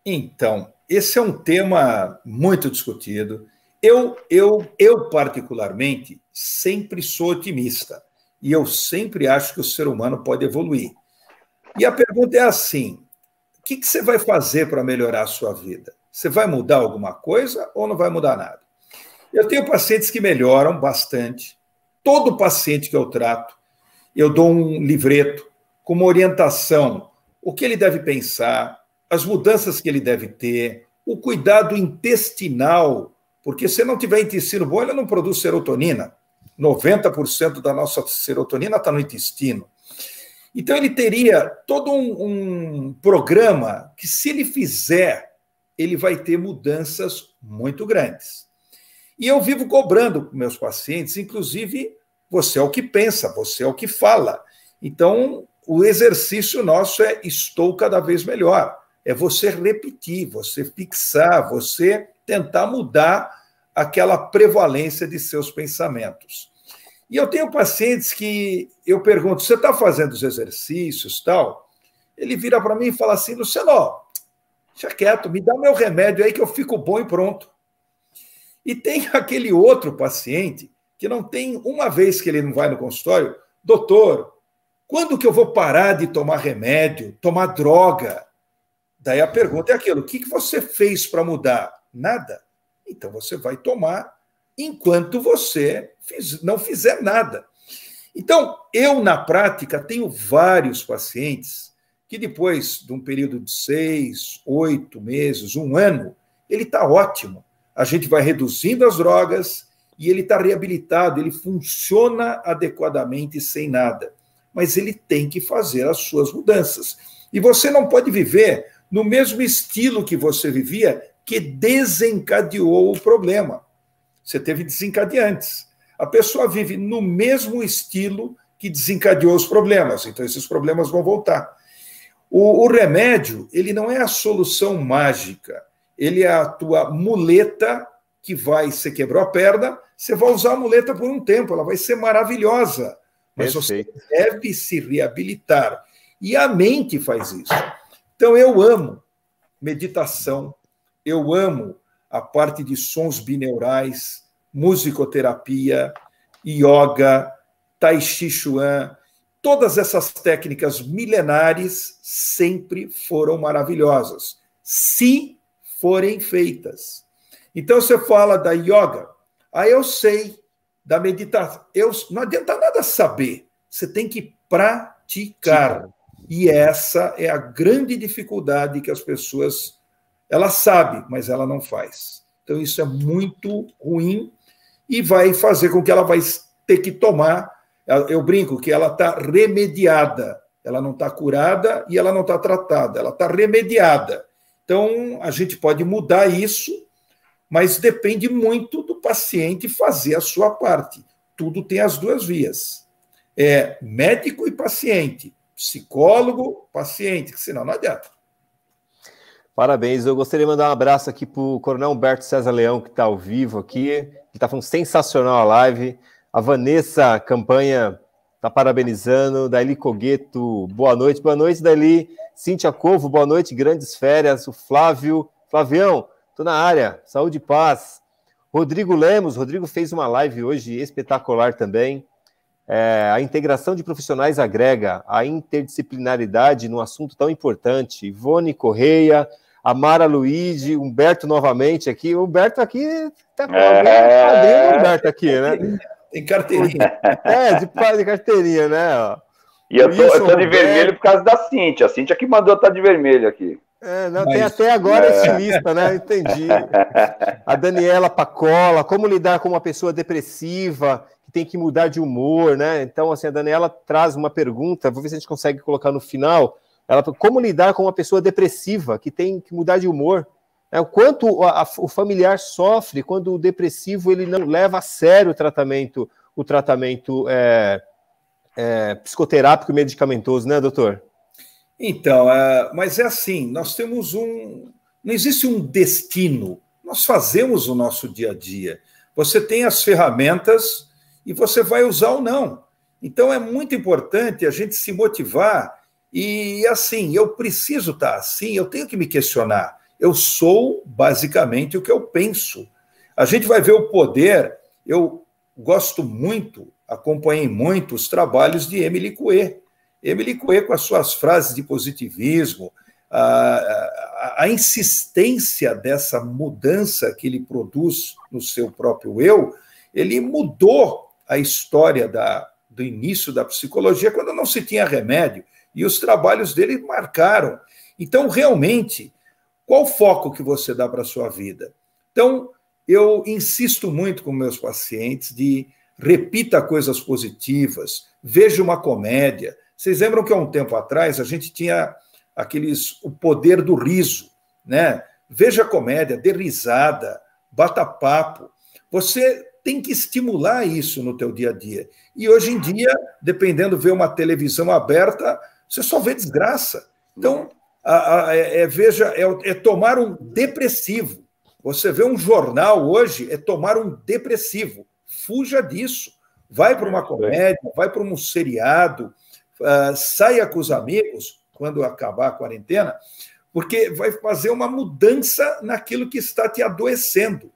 Então, esse é um tema muito discutido. Eu particularmente, sempre sou otimista. E eu sempre acho que o ser humano pode evoluir. E a pergunta é assim, o que você vai fazer para melhorar a sua vida? Você vai mudar alguma coisa ou não vai mudar nada? Eu tenho pacientes que melhoram bastante. Todo paciente que eu trato, eu dou um livreto com uma orientação, o que ele deve pensar, as mudanças que ele deve ter, o cuidado intestinal, porque se não tiver intestino bom, ele não produz serotonina. 90% da nossa serotonina está no intestino. Então, ele teria todo um programa que, se ele fizer, ele vai ter mudanças muito grandes. E eu vivo cobrando com meus pacientes, inclusive, você é o que pensa, você é o que fala. Então, o exercício nosso é estou cada vez melhor. É você repetir, você fixar, você tentar mudar aquela prevalência de seus pensamentos. E eu tenho pacientes que eu pergunto, você está fazendo os exercícios e tal? Ele vira para mim e fala assim, Luciano, deixa quieto, me dá meu remédio aí que eu fico bom e pronto. E tem aquele outro paciente que não tem uma vez que ele não vai no consultório, doutor, quando que eu vou parar de tomar remédio, tomar droga? Daí a pergunta é aquilo, o que você fez para mudar? Nada. Então você vai tomar enquanto você não fizer nada. Então, eu, na prática, tenho vários pacientes que depois de um período de 6, 8 meses, 1 ano, ele está ótimo. A gente vai reduzindo as drogas e ele está reabilitado, ele funciona adequadamente sem nada. Mas ele tem que fazer as suas mudanças. E você não pode viver no mesmo estilo que você vivia, que desencadeou o problema. Você teve desencadeantes. A pessoa vive no mesmo estilo que desencadeou os problemas, então esses problemas vão voltar. O remédio, ele não é a solução mágica, ele é a tua muleta que você quebrou a perna, você vai usar a muleta por um tempo, ela vai ser maravilhosa, mas você deve se reabilitar. E a mente faz isso. Então, eu amo meditação, eu amo a parte de sons bineurais, musicoterapia, yoga, tai chi chuan, todas essas técnicas milenares sempre foram maravilhosas, se forem feitas. Então, você fala da yoga, eu sei, da meditação, não adianta nada saber, você tem que praticar. E essa é a grande dificuldade que as pessoas, ela sabe, mas ela não faz. Então, isso é muito ruim e vai fazer com que ela vai ter que tomar, eu brinco que ela está remediada, ela não está curada e ela não está tratada, ela está remediada. Então, a gente pode mudar isso, mas depende muito do paciente fazer a sua parte. Tudo tem as duas vias. É médico e paciente, psicólogo, paciente, que senão não adianta. Parabéns, eu gostaria de mandar um abraço aqui para o Coronel Humberto César Leão, que está ao vivo aqui, que está falando sensacional a live. A Vanessa Campanha está parabenizando, Daili Cogueto, boa noite, Daili. Cíntia Covo, boa noite, grandes férias. O Flavião, estou na área, saúde e paz. Rodrigo Lemos, Rodrigo fez uma live hoje espetacular também. A integração de profissionais agrega a interdisciplinaridade num assunto tão importante. Ivone Correia, Amara Luigi, Humberto novamente aqui. O Humberto aqui está com alguém, Humberto aqui, né? Tem carteirinha. De carteirinha, né? E eu tô de vermelho por causa da Cíntia. A Cíntia que mandou estar de vermelho aqui. Tem até agora estilista, né? Entendi. A Daniela Pacola, como lidar com uma pessoa depressiva, que tem que mudar de humor, né? Então, assim, a Daniela traz uma pergunta, vou ver se a gente consegue colocar no final. Como lidar com uma pessoa depressiva, que tem que mudar de humor? O quanto o familiar sofre quando o depressivo ele não leva a sério o tratamento psicoterápico e medicamentoso, né, doutor? Então, mas é assim, nós temos não existe um destino, nós fazemos o nosso dia a dia. Você tem as ferramentas e você vai usar ou não. Então, é muito importante a gente se motivar e, assim, eu preciso estar assim, eu tenho que me questionar. Eu sou, basicamente, o que eu penso. A gente vai ver o poder, eu gosto muito, acompanhei muito os trabalhos de Emily Coué. Emily Coué, com as suas frases de positivismo, a insistência dessa mudança que ele produz no seu próprio eu, ele mudou a história do início da psicologia, quando não se tinha remédio, e os trabalhos dele marcaram. Então, realmente, qual o foco que você dá para a sua vida? Então, eu insisto muito com meus pacientes de repita coisas positivas, veja uma comédia. Vocês lembram que há um tempo atrás a gente tinha o poder do riso, né? Veja comédia, dê risada, bata papo. Você tem que estimular isso no teu dia a dia. E hoje em dia, dependendo de ver uma televisão aberta, você só vê desgraça. Então, é tomar um depressivo. Você vê um jornal hoje, é tomar um depressivo. Fuja disso. Vai para uma comédia, vai para um seriado, saia com os amigos quando acabar a quarentena, porque vai fazer uma mudança naquilo que está te adoecendo.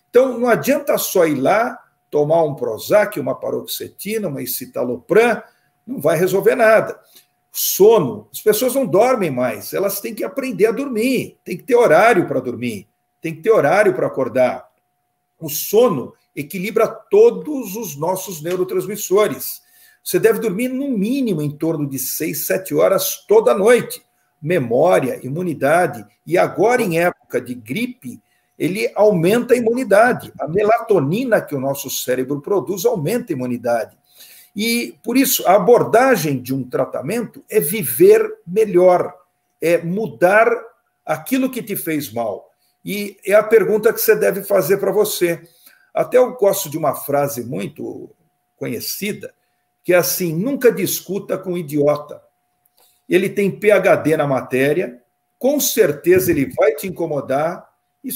Então, não adianta só ir lá, tomar um Prozac, uma paroxetina, uma escitalopram, não vai resolver nada. Sono, as pessoas não dormem mais, elas têm que aprender a dormir, tem que ter horário para dormir, tem que ter horário para acordar. O sono equilibra todos os nossos neurotransmissores. Você deve dormir no mínimo em torno de 6, 7 horas toda noite. Memória, imunidade, e agora em época de gripe, ele aumenta a imunidade. A melatonina que o nosso cérebro produz aumenta a imunidade. E, por isso, a abordagem de um tratamento é viver melhor, é mudar aquilo que te fez mal. E é a pergunta que você deve fazer para você. Até eu gosto de uma frase muito conhecida, que é assim: nunca discuta com um idiota. Ele tem PhD na matéria, com certeza ele vai te incomodar e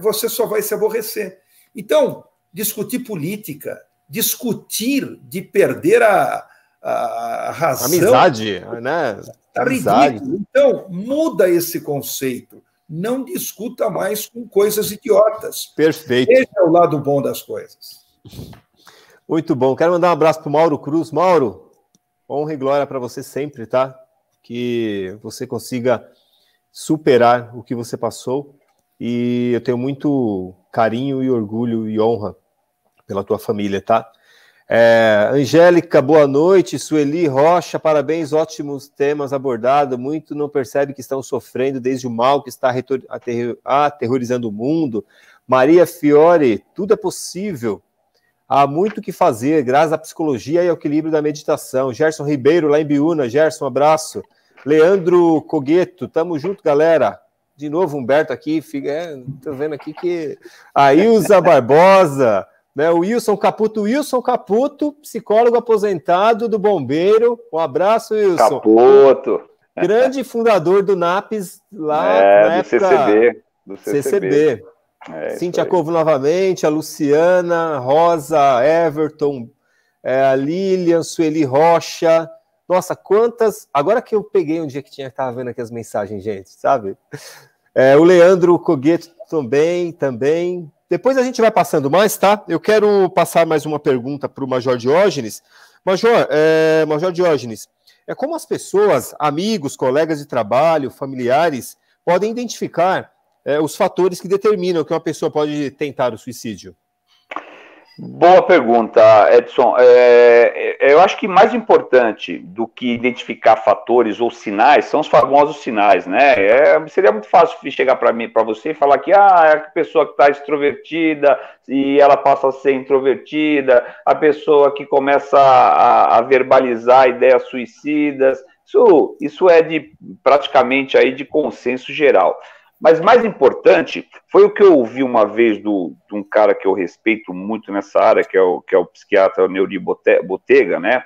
você só vai se aborrecer. Então, discutir política, discutir de perder a razão... Amizade, né? Tá ridículo. Então, muda esse conceito. Não discuta mais com coisas idiotas. Perfeito. Esse é o lado bom das coisas. Muito bom. Quero mandar um abraço para o Mauro Cruz. Mauro, honra e glória para você sempre, tá? Que você consiga superar o que você passou. E eu tenho muito carinho e orgulho e honra pela tua família, tá? Angélica, boa noite. Sueli Rocha, parabéns, ótimos temas abordados. Muito não percebe que estão sofrendo desde o mal que está aterrorizando o mundo. Maria Fiore, tudo é possível. Há muito o que fazer, graças à psicologia e ao equilíbrio da meditação. Gerson Ribeiro, lá em Biúna. Gerson, um abraço. Leandro Cogueto, tamo junto, galera. De novo, Humberto aqui. Tô vendo aqui que... A Ilza Barbosa... Né, o Wilson Caputo, psicólogo aposentado do Bombeiro. Um abraço, Wilson. Caputo. Grande fundador do NAPS lá na época... Do CCB. Cíntia Covo novamente, a Luciana, Rosa, Everton, a Lilian, Sueli Rocha. Nossa, quantas... Agora que eu peguei um dia que estava vendo aqui as mensagens, gente, sabe? O Leandro Cogueto também. Depois a gente vai passando mais, tá? Eu quero passar mais uma pergunta para o Major Diógenes. Major Diógenes, como as pessoas, amigos, colegas de trabalho, familiares, podem identificar os fatores que determinam que uma pessoa pode tentar o suicídio? Boa pergunta, Edson. Eu acho que mais importante do que identificar fatores ou sinais são os famosos sinais, né? Seria muito fácil chegar para você e falar que é a pessoa que está extrovertida e ela passa a ser introvertida, a pessoa que começa a verbalizar ideias suicidas. Isso é praticamente aí de consenso geral. Mas mais importante foi o que eu ouvi uma vez de um cara que eu respeito muito nessa área, que é o psiquiatra Neuri Botega, né?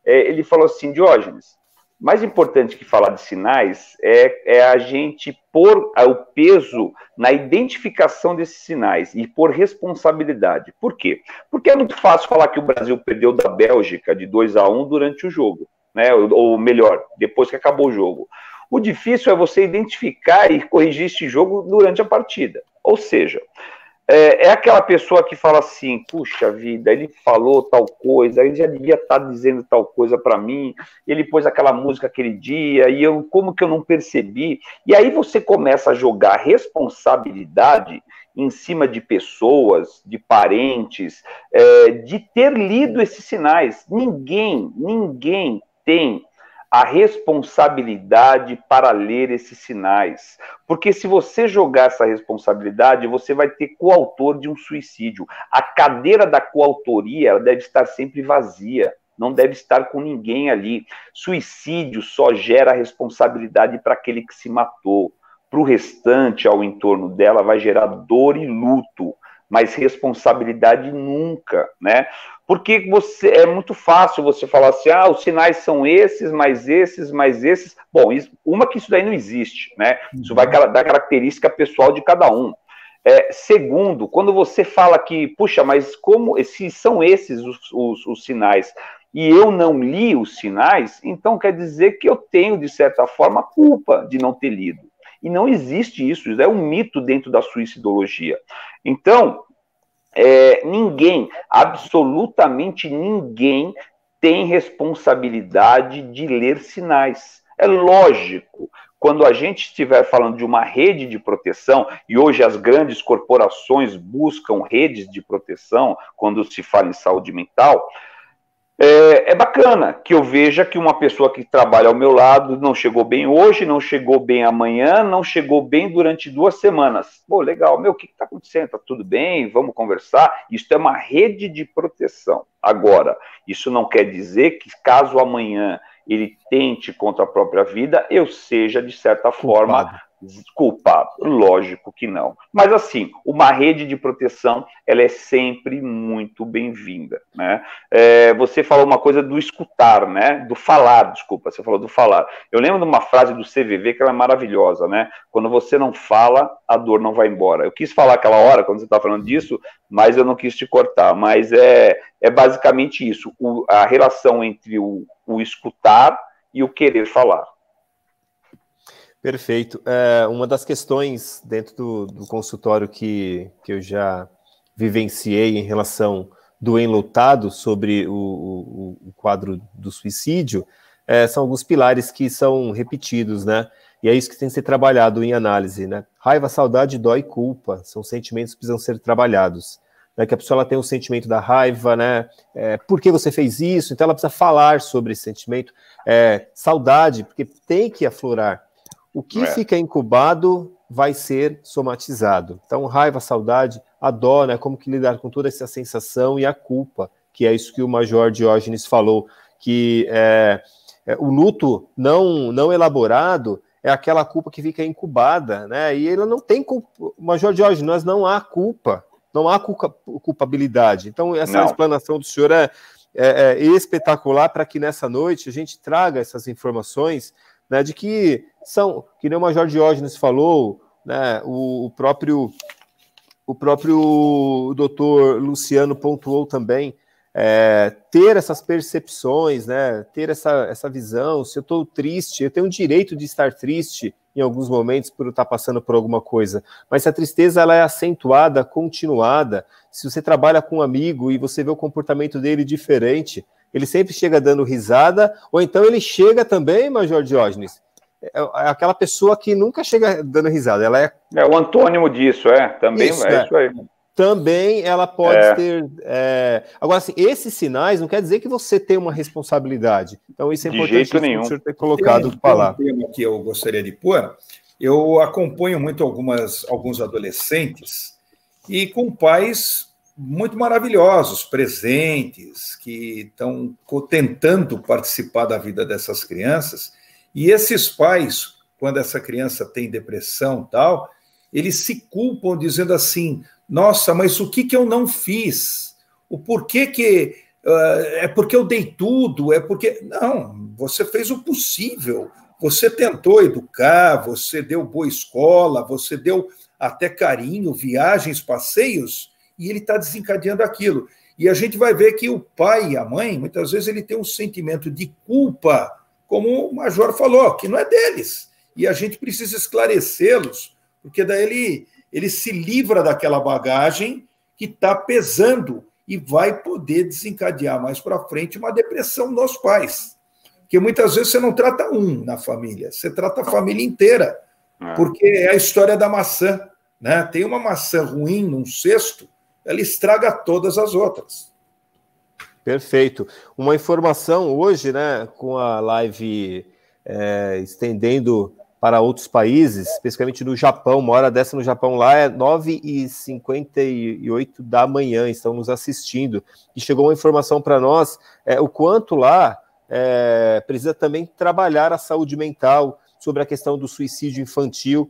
Ele falou assim: Diógenes, mais importante que falar de sinais é a gente pôr o peso na identificação desses sinais e pôr responsabilidade. Por quê? Porque é muito fácil falar que o Brasil perdeu da Bélgica de 2-1 durante o jogo, né? Ou melhor, depois que acabou o jogo. O difícil é você identificar e corrigir esse jogo durante a partida. Ou seja, é aquela pessoa que fala assim: puxa vida, ele falou tal coisa, ele já devia estar dizendo tal coisa para mim, ele pôs aquela música aquele dia, e como que eu não percebi? E aí você começa a jogar responsabilidade em cima de pessoas, de parentes, de ter lido esses sinais. Ninguém tem a responsabilidade para ler esses sinais. Porque se você jogar essa responsabilidade, você vai ter coautor de um suicídio. A cadeira da coautoria ela deve estar sempre vazia, não deve estar com ninguém ali. Suicídio só gera responsabilidade para aquele que se matou. Para o restante, ao entorno dela, vai gerar dor e luto, mas responsabilidade nunca, né? Porque é muito fácil você falar assim: os sinais são esses, mais esses, mais esses. Bom, que isso daí não existe, né? Isso vai da característica pessoal de cada um. Segundo, quando você fala que, puxa, mas se são esses os sinais e eu não li os sinais, então quer dizer que eu tenho, de certa forma, culpa de não ter lido. E não existe isso é um mito dentro da suicidologia. Então, absolutamente ninguém tem responsabilidade de ler sinais. É lógico, quando a gente estiver falando de uma rede de proteção, e hoje as grandes corporações buscam redes de proteção quando se fala em saúde mental, é bacana que eu veja que uma pessoa que trabalha ao meu lado não chegou bem hoje, não chegou bem amanhã, não chegou bem durante 2 semanas. Pô, legal, o que está acontecendo? Tá tudo bem? Vamos conversar? Isso é uma rede de proteção. Agora, isso não quer dizer que caso amanhã ele tente contra a própria vida, eu seja, de certa forma, culpado. Lógico que não. Mas, assim, uma rede de proteção, ela é sempre muito bem-vinda, né? Você falou uma coisa do escutar, né? Do falar, desculpa, você falou do falar. Eu lembro de uma frase do CVV que ela é maravilhosa, né? Quando você não fala, a dor não vai embora. Eu quis falar aquela hora, quando você está falando disso, mas eu não quis te cortar. Mas é basicamente isso, a relação entre o escutar e o querer falar. Perfeito. Uma das questões dentro do consultório que eu já vivenciei em relação do enlutado sobre o quadro do suicídio são alguns pilares que são repetidos, né? E é isso que tem que ser trabalhado em análise, né? Raiva, saudade, dó e culpa são sentimentos que precisam ser trabalhados. Né? Que a pessoa ela tem um sentimento da raiva, né? Por que você fez isso? Então ela precisa falar sobre esse sentimento. Saudade, porque tem que aflorar. O que fica incubado vai ser somatizado. Então, raiva, saudade, a dó, né? Como que lidar com toda essa sensação e a culpa, que é isso que o Major Diógenes falou, que o luto não elaborado é aquela culpa que fica incubada, né? E ele não tem culpa. Major Diógenes, nós não há culpa, não há culpabilidade. Então, essa explanação do senhor é espetacular para que nessa noite a gente traga essas informações, né, de que são, que nem o Major Diógenes falou, né, o próprio doutor Luciano pontuou também, ter essas percepções, né, ter essa visão. Se eu estou triste, eu tenho o direito de estar triste em alguns momentos por eu estar passando por alguma coisa, mas se a tristeza ela é acentuada, continuada, se você trabalha com um amigo e você vê o comportamento dele diferente, ele sempre chega dando risada, ou então ele chega também, Major Diógenes, é aquela pessoa que nunca chega dando risada. Ela é o antônimo disso, também isso aí. Também ela pode ter... Agora, assim, esses sinais não quer dizer que você tem uma responsabilidade. Então, isso é importante o senhor ter colocado falar. Tem um tema que eu gostaria de pôr. Eu acompanho muito alguns adolescentes e com pais muito maravilhosos, presentes, que estão tentando participar da vida dessas crianças. E esses pais, quando essa criança tem depressão e tal, eles se culpam dizendo assim: nossa, mas o que eu não fiz? O porquê que... é porque eu dei tudo, é porque... Não, você fez o possível. Você tentou educar, você deu boa escola, você deu até carinho, viagens, passeios, e ele está desencadeando aquilo. E a gente vai ver que o pai e a mãe, muitas vezes, ele tem um sentimento de culpa, como o Major falou, que não é deles. E a gente precisa esclarecê-los, porque daí ele se livra daquela bagagem que está pesando e vai poder desencadear mais para frente uma depressão nos pais. Porque muitas vezes você não trata um na família, você trata a família inteira, porque é a história da maçã, né? Tem uma maçã ruim num cesto, ela estraga todas as outras. Perfeito. Uma informação hoje, né, com a live estendendo para outros países, especificamente no Japão, uma hora dessa no Japão lá é 9h58 da manhã, estão nos assistindo, e chegou uma informação para nós, o quanto lá precisa também trabalhar a saúde mental, sobre a questão do suicídio infantil.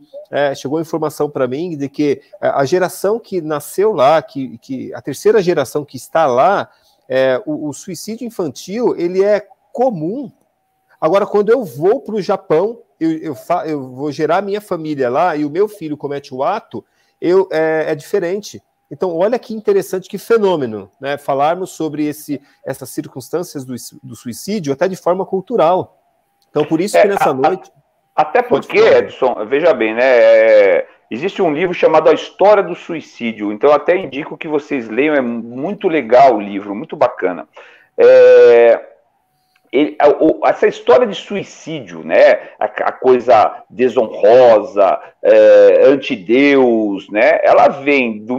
Chegou informação para mim de que a geração que nasceu lá, que a terceira geração que está lá, o suicídio infantil, ele é comum. Agora, quando eu vou para o Japão, eu vou gerar minha família lá e o meu filho comete o ato, é diferente. Então, olha que interessante, que fenômeno, né? Falarmos sobre essas circunstâncias do suicídio até de forma cultural. Então, por isso que nessa noite... Até porque, Edson, veja bem, né? Existe um livro chamado A História do Suicídio, então eu até indico que vocês leiam, é muito legal o livro, muito bacana. essa história de suicídio, né, a coisa desonrosa, antideus, né, ela vem do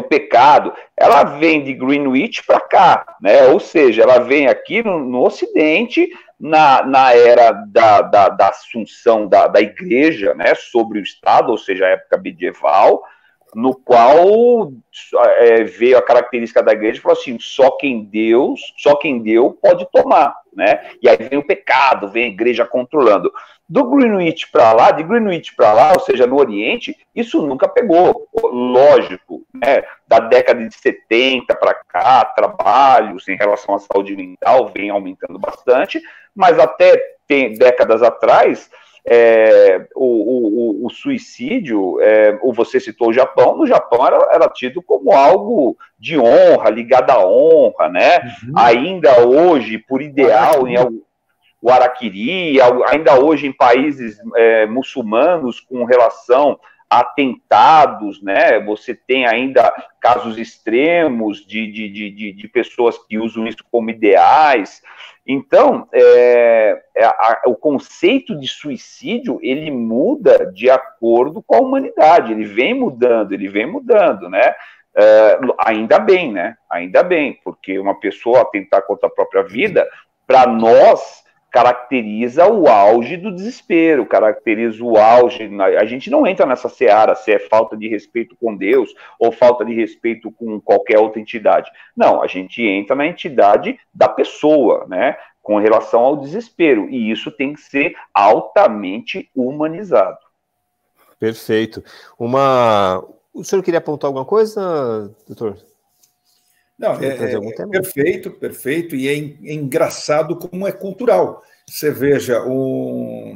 pecado, ela vem de Greenwich para cá, né, ou seja, ela vem aqui no Ocidente, na era da assunção da igreja, né, sobre o Estado, ou seja, a época medieval, no qual veio a característica da igreja e falou assim, só quem deu pode tomar, né? E aí vem o pecado, vem a igreja controlando. De Greenwich para lá, ou seja, no Oriente, isso nunca pegou. Lógico, né? Da década de 70 para cá, trabalhos em relação à saúde mental vem aumentando bastante, mas até décadas atrás, o suicídio, você citou o Japão, no Japão era tido como algo de honra, ligado à honra, né? Uhum. Ainda hoje, por ideal, o harakiri, ainda hoje em países muçulmanos com relação a atentados, né? Você tem ainda casos extremos de pessoas que usam isso como ideais. Então, o conceito de suicídio, ele muda de acordo com a humanidade, ele vem mudando, né? Ainda bem, né? Ainda bem, porque uma pessoa atentar contra a própria vida, para nós, caracteriza o auge do desespero, caracteriza o auge... A gente não entra nessa seara se é falta de respeito com Deus ou falta de respeito com qualquer outra entidade. Não, a gente entra na entidade da pessoa, né? Com relação ao desespero. E isso tem que ser altamente humanizado. Perfeito. O senhor queria apontar alguma coisa, doutor? Não, perfeito, e é engraçado como é cultural. Você veja,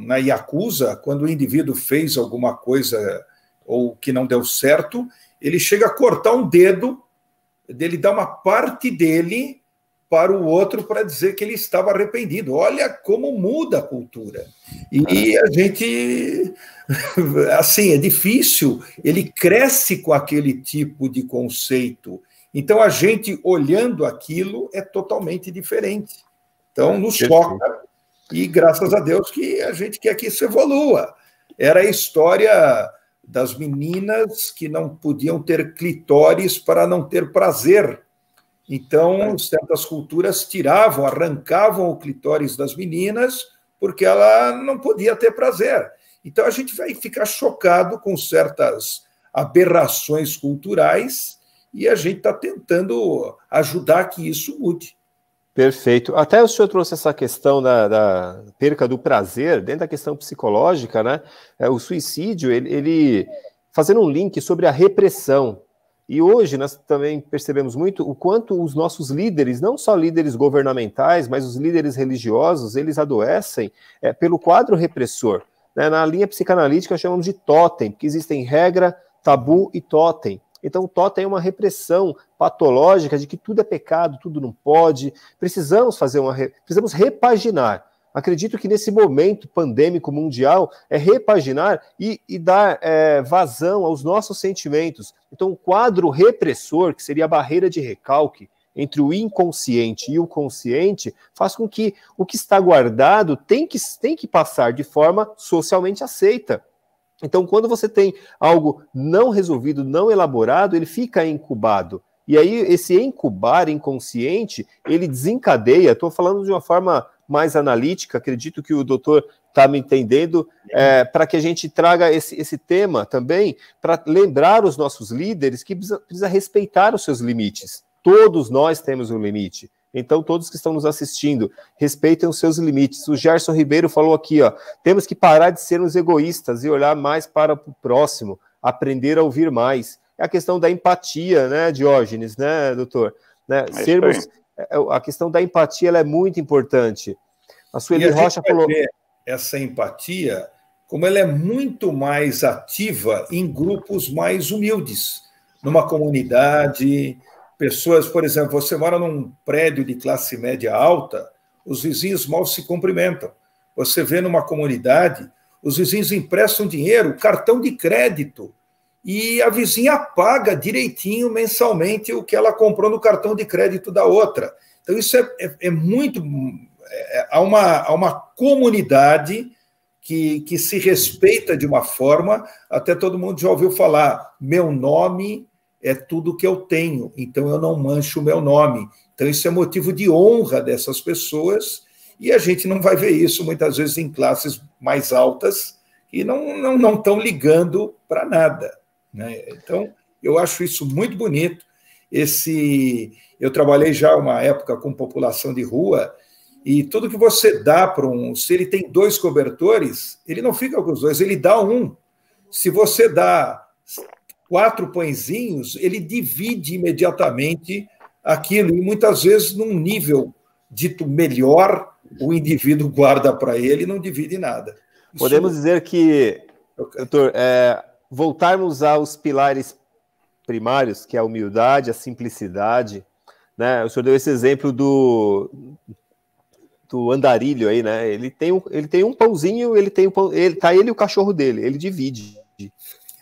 na Yakuza, quando o indivíduo fez alguma coisa ou que não deu certo, ele chega a cortar um dedo, ele dá uma parte dele para o outro para dizer que ele estava arrependido. Olha como muda a cultura. E a gente, assim, é difícil, ele cresce com aquele tipo de conceito. Então, a gente, olhando aquilo, é totalmente diferente. Então, nos choca, e graças a Deus que a gente quer que isso evolua. Era a história das meninas que não podiam ter clitóris para não ter prazer. Então, certas culturas arrancavam o clitóris das meninas porque ela não podia ter prazer. Então, a gente vai ficar chocado com certas aberrações culturais e a gente está tentando ajudar que isso mude. Perfeito. Até o senhor trouxe essa questão da perca do prazer, dentro da questão psicológica, né? O suicídio, ele fazendo um link sobre a repressão. E hoje nós também percebemos muito o quanto os nossos líderes, não só líderes governamentais, mas os líderes religiosos, eles adoecem pelo quadro repressor. Né? Na linha psicanalítica chamamos de totem, porque existem regra, tabu e totem. Então, o totem é uma repressão patológica de que tudo é pecado, tudo não pode. Precisamos repaginar. Acredito que nesse momento pandêmico mundial é repaginar e dar vazão aos nossos sentimentos. Então, o quadro repressor, que seria a barreira de recalque entre o inconsciente e o consciente, faz com que o que está guardado tem que passar de forma socialmente aceita. Então, quando você tem algo não resolvido, não elaborado, ele fica incubado. E aí, esse incubar inconsciente, ele desencadeia, estou falando de uma forma mais analítica, acredito que o doutor está me entendendo, para que a gente traga esse tema também, para lembrar os nossos líderes que precisa respeitar os seus limites. Todos nós temos um limite. Então, todos que estão nos assistindo, respeitem os seus limites. O Gerson Ribeiro falou aqui, ó, temos que parar de sermos egoístas e olhar mais para o próximo, aprender a ouvir mais. É a questão da empatia, né, Diógenes, né, doutor? Né, a questão da empatia ela é muito importante. A Sueli Rocha falou... Essa empatia, como ela é muito mais ativa em grupos mais humildes, numa comunidade... Pessoas, por exemplo, você mora num prédio de classe média alta, os vizinhos mal se cumprimentam. Você vê numa comunidade, os vizinhos emprestam dinheiro, cartão de crédito, e a vizinha paga direitinho mensalmente o que ela comprou no cartão de crédito da outra. Então, isso é muito... Há uma comunidade que se respeita de uma forma, até todo mundo já ouviu falar, meu nome é tudo que eu tenho, então eu não mancho o meu nome. Então, isso é motivo de honra dessas pessoas, e a gente não vai ver isso, muitas vezes, em classes mais altas, que não estão ligando para nada, né? Então, eu acho isso muito bonito. Eu trabalhei já uma época com população de rua, e tudo que você dá para se ele tem 2 cobertores, ele não fica com os 2, ele dá um. Se você dá 4 pãezinhos, ele divide imediatamente aquilo, e muitas vezes, num nível dito melhor, o indivíduo guarda para ele e não divide nada. Podemos dizer que, doutor, voltarmos aos pilares primários, que é a humildade, a simplicidade, né? O senhor deu esse exemplo do andarilho aí, né? Ele tem um pãozinho, ele e o cachorro dele, ele divide.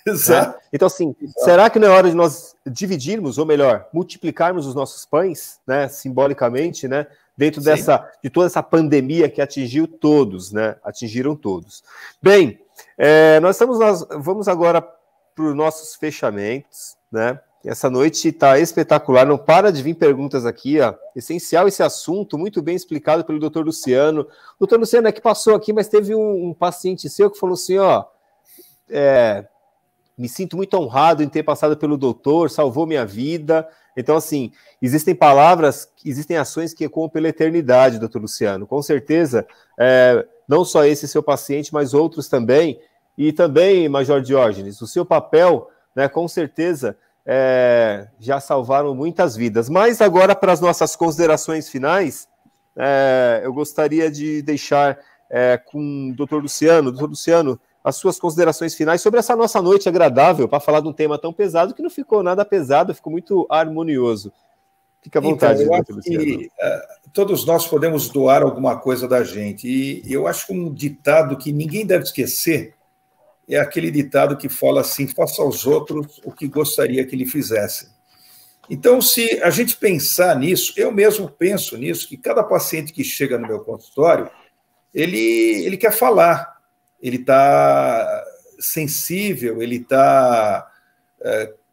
Exato. Né? Então, assim, será que não é hora de nós dividirmos, ou melhor, multiplicarmos os nossos pães, né? Simbolicamente, né? Dentro de toda essa pandemia que atingiu todos, né? Atingiram todos. Bem, nós vamos agora para os nossos fechamentos, né? Essa noite está espetacular, não para de vir perguntas aqui, ó. Essencial esse assunto, muito bem explicado pelo doutor Luciano. Doutor Luciano é que passou aqui, mas teve um paciente seu que falou assim, ó, me sinto muito honrado em ter passado pelo doutor, salvou minha vida. Então, assim, existem palavras, existem ações que ecoam pela eternidade, doutor Luciano. Com certeza, não só esse seu paciente, mas outros também. E também, Major Diógenes, o seu papel, né, com certeza, já salvaram muitas vidas. Mas agora, para as nossas considerações finais, eu gostaria de deixar com o doutor Luciano. Doutor Luciano, as suas considerações finais sobre essa nossa noite agradável, para falar de um tema tão pesado, que não ficou nada pesado, ficou muito harmonioso. Fique à vontade, então, doutor Luciano. Todos nós podemos doar alguma coisa da gente. E eu acho que um ditado que ninguém deve esquecer é aquele ditado que fala assim, faça aos outros o que gostaria que lhe fizessem. Então, se a gente pensar nisso, eu mesmo penso nisso, que cada paciente que chega no meu consultório, ele quer falar, ele está sensível, ele está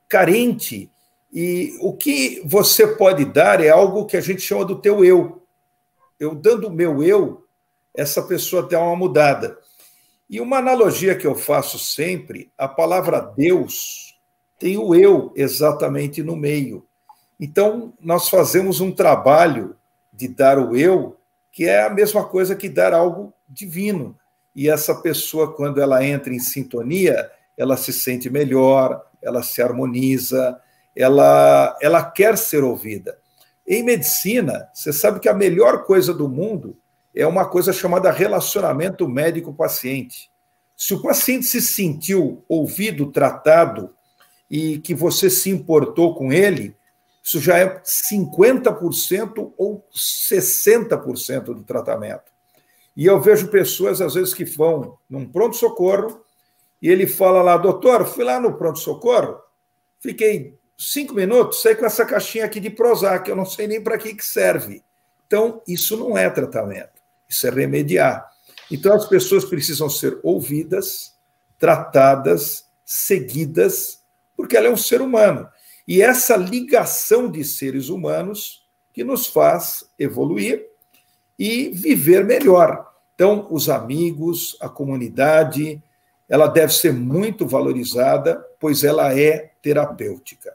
carente, e o que você pode dar é algo que a gente chama do teu eu. Eu dando o meu eu, essa pessoa tem uma mudada. E uma analogia que eu faço sempre, a palavra Deus tem o eu exatamente no meio. Então, nós fazemos um trabalho de dar o eu, que é a mesma coisa que dar algo divino. E essa pessoa, quando ela entra em sintonia, ela se sente melhor, ela se harmoniza, ela quer ser ouvida. Em medicina, você sabe que a melhor coisa do mundo é uma coisa chamada relacionamento médico-paciente. Se o paciente se sentiu ouvido, tratado, e que você se importou com ele, isso já é 50% ou 60% do tratamento. E eu vejo pessoas, às vezes, que vão num pronto-socorro, e ele fala lá, doutor, fui lá no pronto-socorro, fiquei 5 minutos, saí com essa caixinha aqui de Prozac, eu não sei nem para que serve. Então, isso não é tratamento. Isso é remediar. Então, as pessoas precisam ser ouvidas, tratadas, seguidas, porque ela é um ser humano. E essa ligação de seres humanos que nos faz evoluir e viver melhor. Então, os amigos, a comunidade, ela deve ser muito valorizada, pois ela é terapêutica.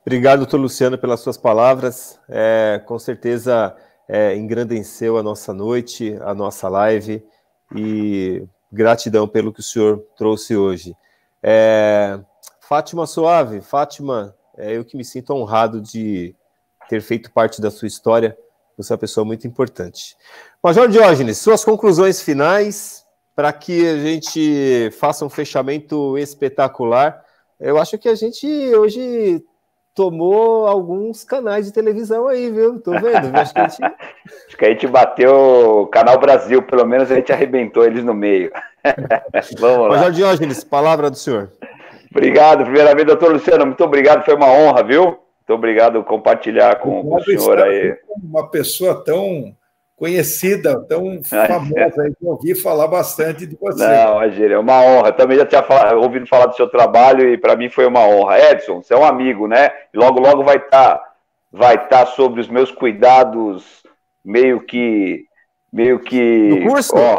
Obrigado, doutor Luciano, pelas suas palavras. Com certeza... engrandeceu a nossa noite, a nossa live, e gratidão pelo que o senhor trouxe hoje. Fátima Soave, Fátima, eu que me sinto honrado de ter feito parte da sua história, você é uma pessoa muito importante. Major Diógenes, suas conclusões finais, para que a gente faça um fechamento espetacular. Eu acho que a gente hoje... tomou alguns canais de televisão aí, viu? Tô vendo. Acho que a gente bateu o Canal Brasil, pelo menos a gente arrebentou eles no meio. Vamos lá. Major Diógenes, palavra do senhor. Obrigado, primeiramente, doutor Luciano, muito obrigado, foi uma honra, viu? Muito obrigado por compartilhar com o senhor aí. Uma pessoa tão conhecida, tão famosa, aí, que eu ouvi falar bastante de você. Não, imagina, é uma honra. Também já tinha ouvido falar do seu trabalho e para mim foi uma honra. Edson, você é um amigo, né? E logo, logo vai tá sobre os meus cuidados, meio que... No curso? Ó,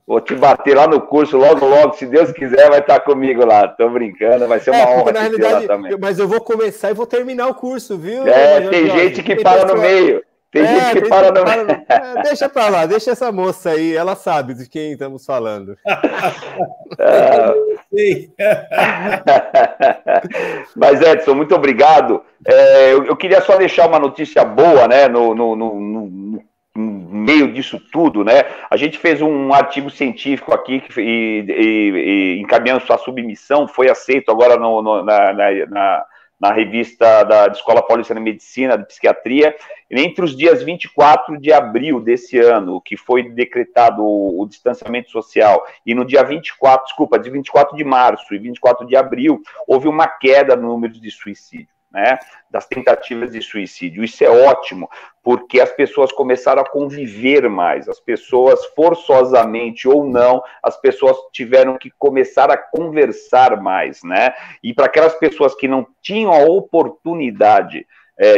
vou te bater lá no curso, logo, logo, se Deus quiser, vai estar comigo lá. Tô brincando, vai ser uma honra na realidade, lá também. Mas eu vou começar e vou terminar o curso, viu? Tem gente que para no meio. Tem gente que para no meio. Deixa pra lá, deixa essa moça aí, ela sabe de quem estamos falando. Mas, Edson, muito obrigado. Eu queria só deixar uma notícia boa, né, no meio disso tudo, né? A gente fez um artigo científico aqui e encaminhamos sua submissão, foi aceito agora na revista da Escola Paulista de Medicina, de Psiquiatria, entre os dias 24 de abril desse ano, que foi decretado o distanciamento social, e no dia 24 de março e 24 de abril, houve uma queda no número de suicídio, né, das tentativas de suicídio. Isso é ótimo, porque as pessoas começaram a conviver mais, as pessoas, forçosamente ou não, as pessoas tiveram que começar a conversar mais, né? E para aquelas pessoas que não tinham a oportunidade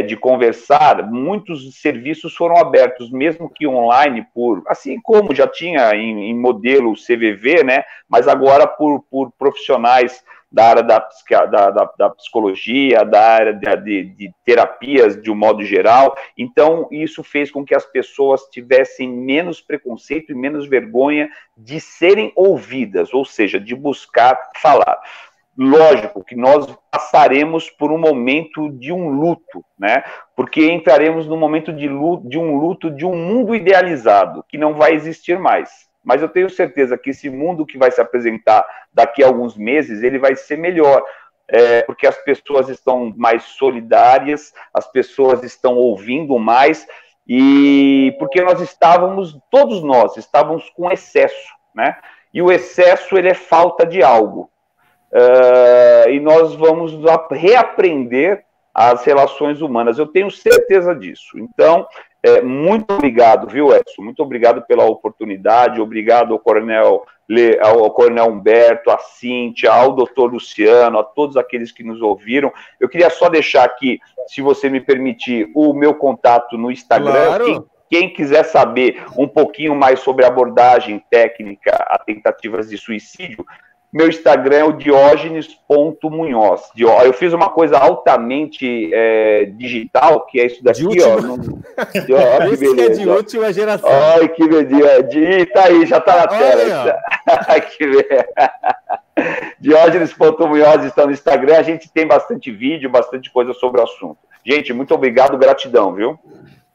de conversar, muitos serviços foram abertos, mesmo que online, assim como já tinha em modelo CVV, né? Mas agora por profissionais da área da psicologia, da área de terapias de um modo geral. Então, isso fez com que as pessoas tivessem menos preconceito e menos vergonha de serem ouvidas, ou seja, de buscar falar. Lógico que nós passaremos por um momento de um luto, né? Porque entraremos no momento de um luto de um mundo idealizado, que não vai existir mais. Mas eu tenho certeza que esse mundo que vai se apresentar daqui a alguns meses, ele vai ser melhor, porque as pessoas estão mais solidárias, as pessoas estão ouvindo mais, e porque todos nós estávamos com excesso, né? E o excesso, ele é falta de algo. E nós vamos reaprender as relações humanas. Eu tenho certeza disso. Então, muito obrigado, viu, Edson? Muito obrigado pela oportunidade, obrigado ao Coronel Humberto, à Cíntia, ao doutor Luciano, a todos aqueles que nos ouviram. Eu queria só deixar aqui, se você me permitir, o meu contato no Instagram. Claro. Quem quiser saber um pouquinho mais sobre abordagem técnica a tentativas de suicídio, meu Instagram é o Diógenes.Munhoz. Eu fiz uma coisa altamente digital, que é isso daqui, ó. Esse que é de última geração. Olha que beleza. Tá aí, já tá na tela. Diógenes.Munhoz está no Instagram. A gente tem bastante vídeo, bastante coisa sobre o assunto. Gente, muito obrigado, gratidão, viu?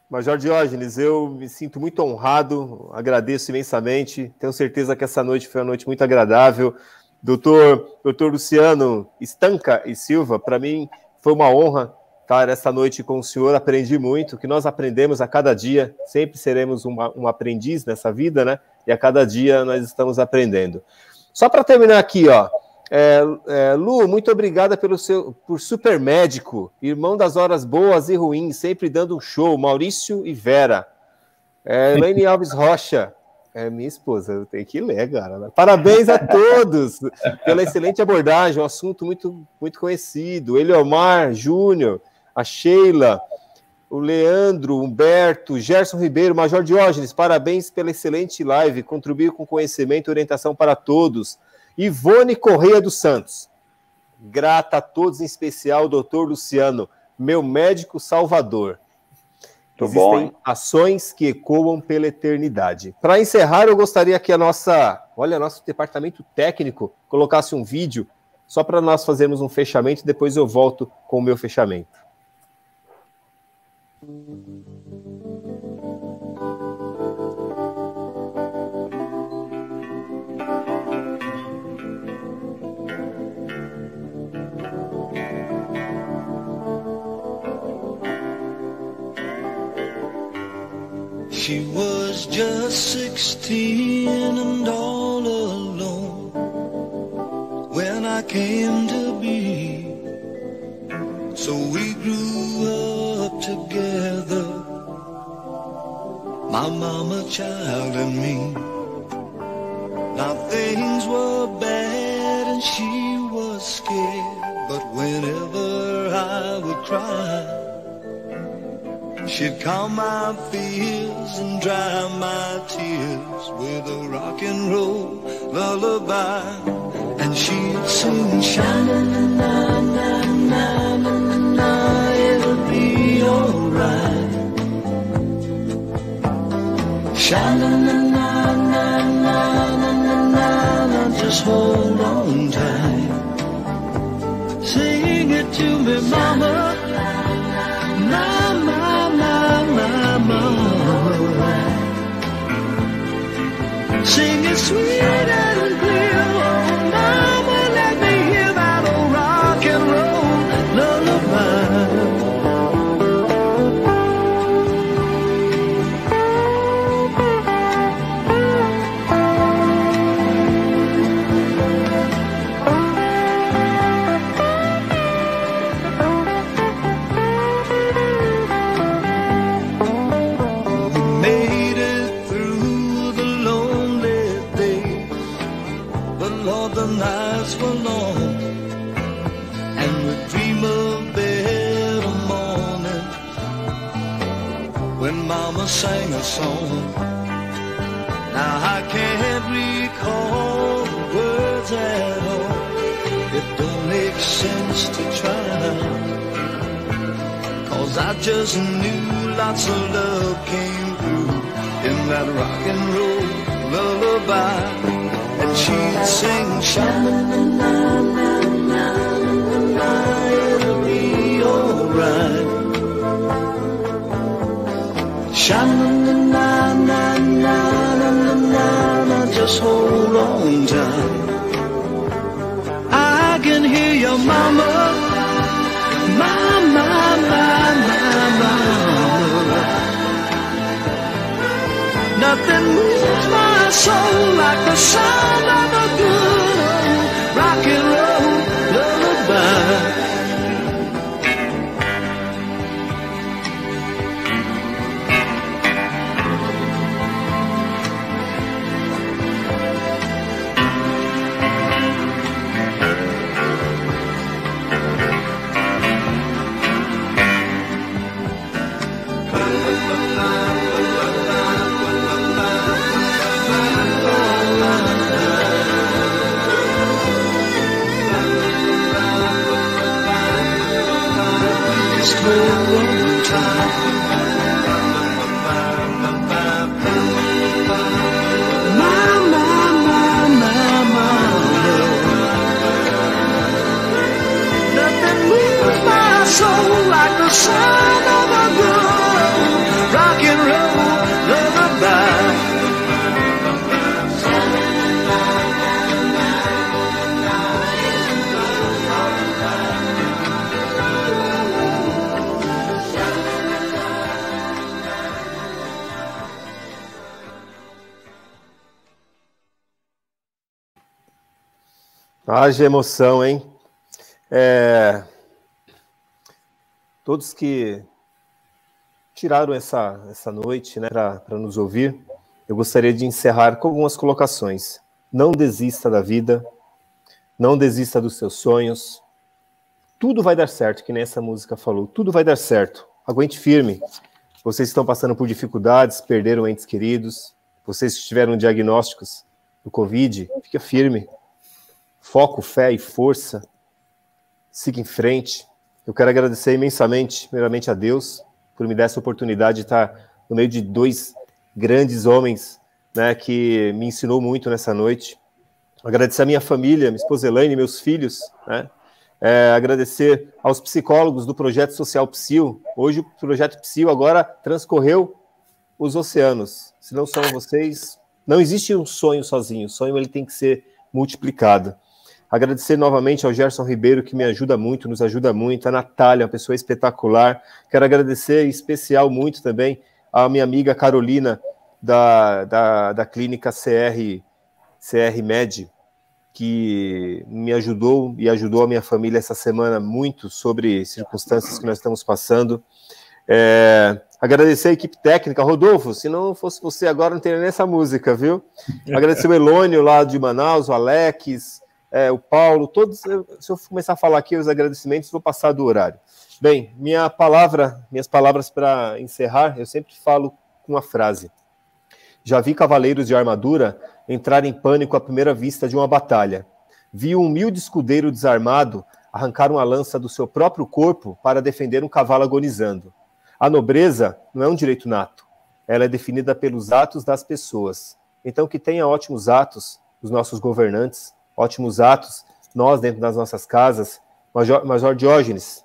Major Diógenes, eu me sinto muito honrado, agradeço imensamente. Tenho certeza que essa noite foi uma noite muito agradável. Doutor Luciano Estanca e Silva, para mim foi uma honra estar essa noite com o senhor, aprendi muito, que nós aprendemos a cada dia, sempre seremos um aprendiz nessa vida, né? E a cada dia nós estamos aprendendo. Só para terminar aqui, ó, Lu, muito obrigada por super médico, irmão das horas boas e ruins, sempre dando um show, Maurício e Vera. Elaine Alves Rocha, minha esposa, eu tenho que ler, cara. Parabéns a todos pela excelente abordagem, um assunto muito, muito conhecido. Eliomar Júnior, a Sheila, o Leandro, Humberto, Gerson Ribeiro, Major Diógenes, parabéns pela excelente live, contribuiu com conhecimento e orientação para todos. Ivone Correia dos Santos, grata a todos, em especial o doutor Luciano, meu médico salvador. Existem ações que ecoam pela eternidade. Para encerrar, eu gostaria que nosso departamento técnico colocasse um vídeo só para nós fazermos um fechamento e depois eu volto com o meu fechamento. She was just 16 and all alone when I came to be. So So we grew up together, my mama, child, and me. Now things were bad and she was scared, but whenever I would cry, she'd calm my fears and dry my tears with a rock and roll lullaby. And she'd sing, sha-na-na-na-na-na-na, it'll be alright. Sha-na-na-na-na-na-na-na, just hold on tight. Sing it to me, mama. Sing it sweet and clear, oh mama, let me hear that old rock and roll lullaby. Sang a song. Now I can't recall the words at all. It don't make sense to try, 'cause I just knew lots of love came through in that rock and roll lullaby. And she'd sing, sha-na-na-na-na-na-na, it'll be alright. Sha-na-na-na-na-na-na-na, just hold on tight. I can hear your mama, mama, mama, mama. Nothing moves my soul like the sound of a good old rock and roll lullaby. Haja emoção, hein? Todos que tiraram essa noite, né, para nos ouvir, eu gostaria de encerrar com algumas colocações. Não desista da vida, não desista dos seus sonhos. Tudo vai dar certo, que nem essa música falou. Tudo vai dar certo. Aguente firme. Vocês estão passando por dificuldades, perderam entes queridos. Vocês que tiveram diagnósticos do Covid, fica firme. Foco, fé e força. Siga em frente. Eu quero agradecer imensamente, primeiramente a Deus, por me dar essa oportunidade de estar no meio de dois grandes homens, né, que me ensinou muito nessa noite. Agradecer a minha família, minha esposa Elaine, meus filhos, né? Agradecer aos psicólogos do Projeto Social Psil. Hoje o Projeto Psil agora transcorreu os oceanos. Se não são vocês, não existe um sonho sozinho. O sonho ele tem que ser multiplicado. Agradecer novamente ao Gerson Ribeiro, que me ajuda muito, nos ajuda muito, a Natália, uma pessoa espetacular. Quero agradecer em especial muito também a minha amiga Carolina, da clínica CR Med, que me ajudou e ajudou a minha família essa semana muito sobre circunstâncias que nós estamos passando. Agradecer a equipe técnica. Rodolfo, se não fosse você agora, não teria nem essa música, viu? Agradecer o Elônio lá de Manaus, o Alex, o Paulo, todos. Se eu começar a falar aqui os agradecimentos, vou passar do horário. Bem, minhas palavras para encerrar, eu sempre falo com uma frase. Já vi cavaleiros de armadura entrar em pânico à primeira vista de uma batalha. Vi um humilde escudeiro desarmado arrancar uma lança do seu próprio corpo para defender um cavalo agonizando. A nobreza não é um direito nato. Ela é definida pelos atos das pessoas. Então, que tenha ótimos atos os nossos governantes, ótimos atos nós dentro das nossas casas. Major Diógenes,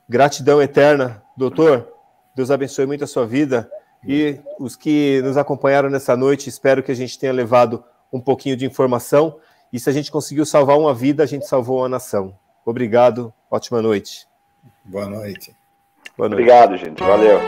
gratidão eterna. Doutor, Deus abençoe muito a sua vida. E os que nos acompanharam nessa noite, espero que a gente tenha levado um pouquinho de informação. E se a gente conseguiu salvar uma vida, a gente salvou uma nação. Obrigado, ótima noite. Boa noite. Obrigado, gente. Valeu.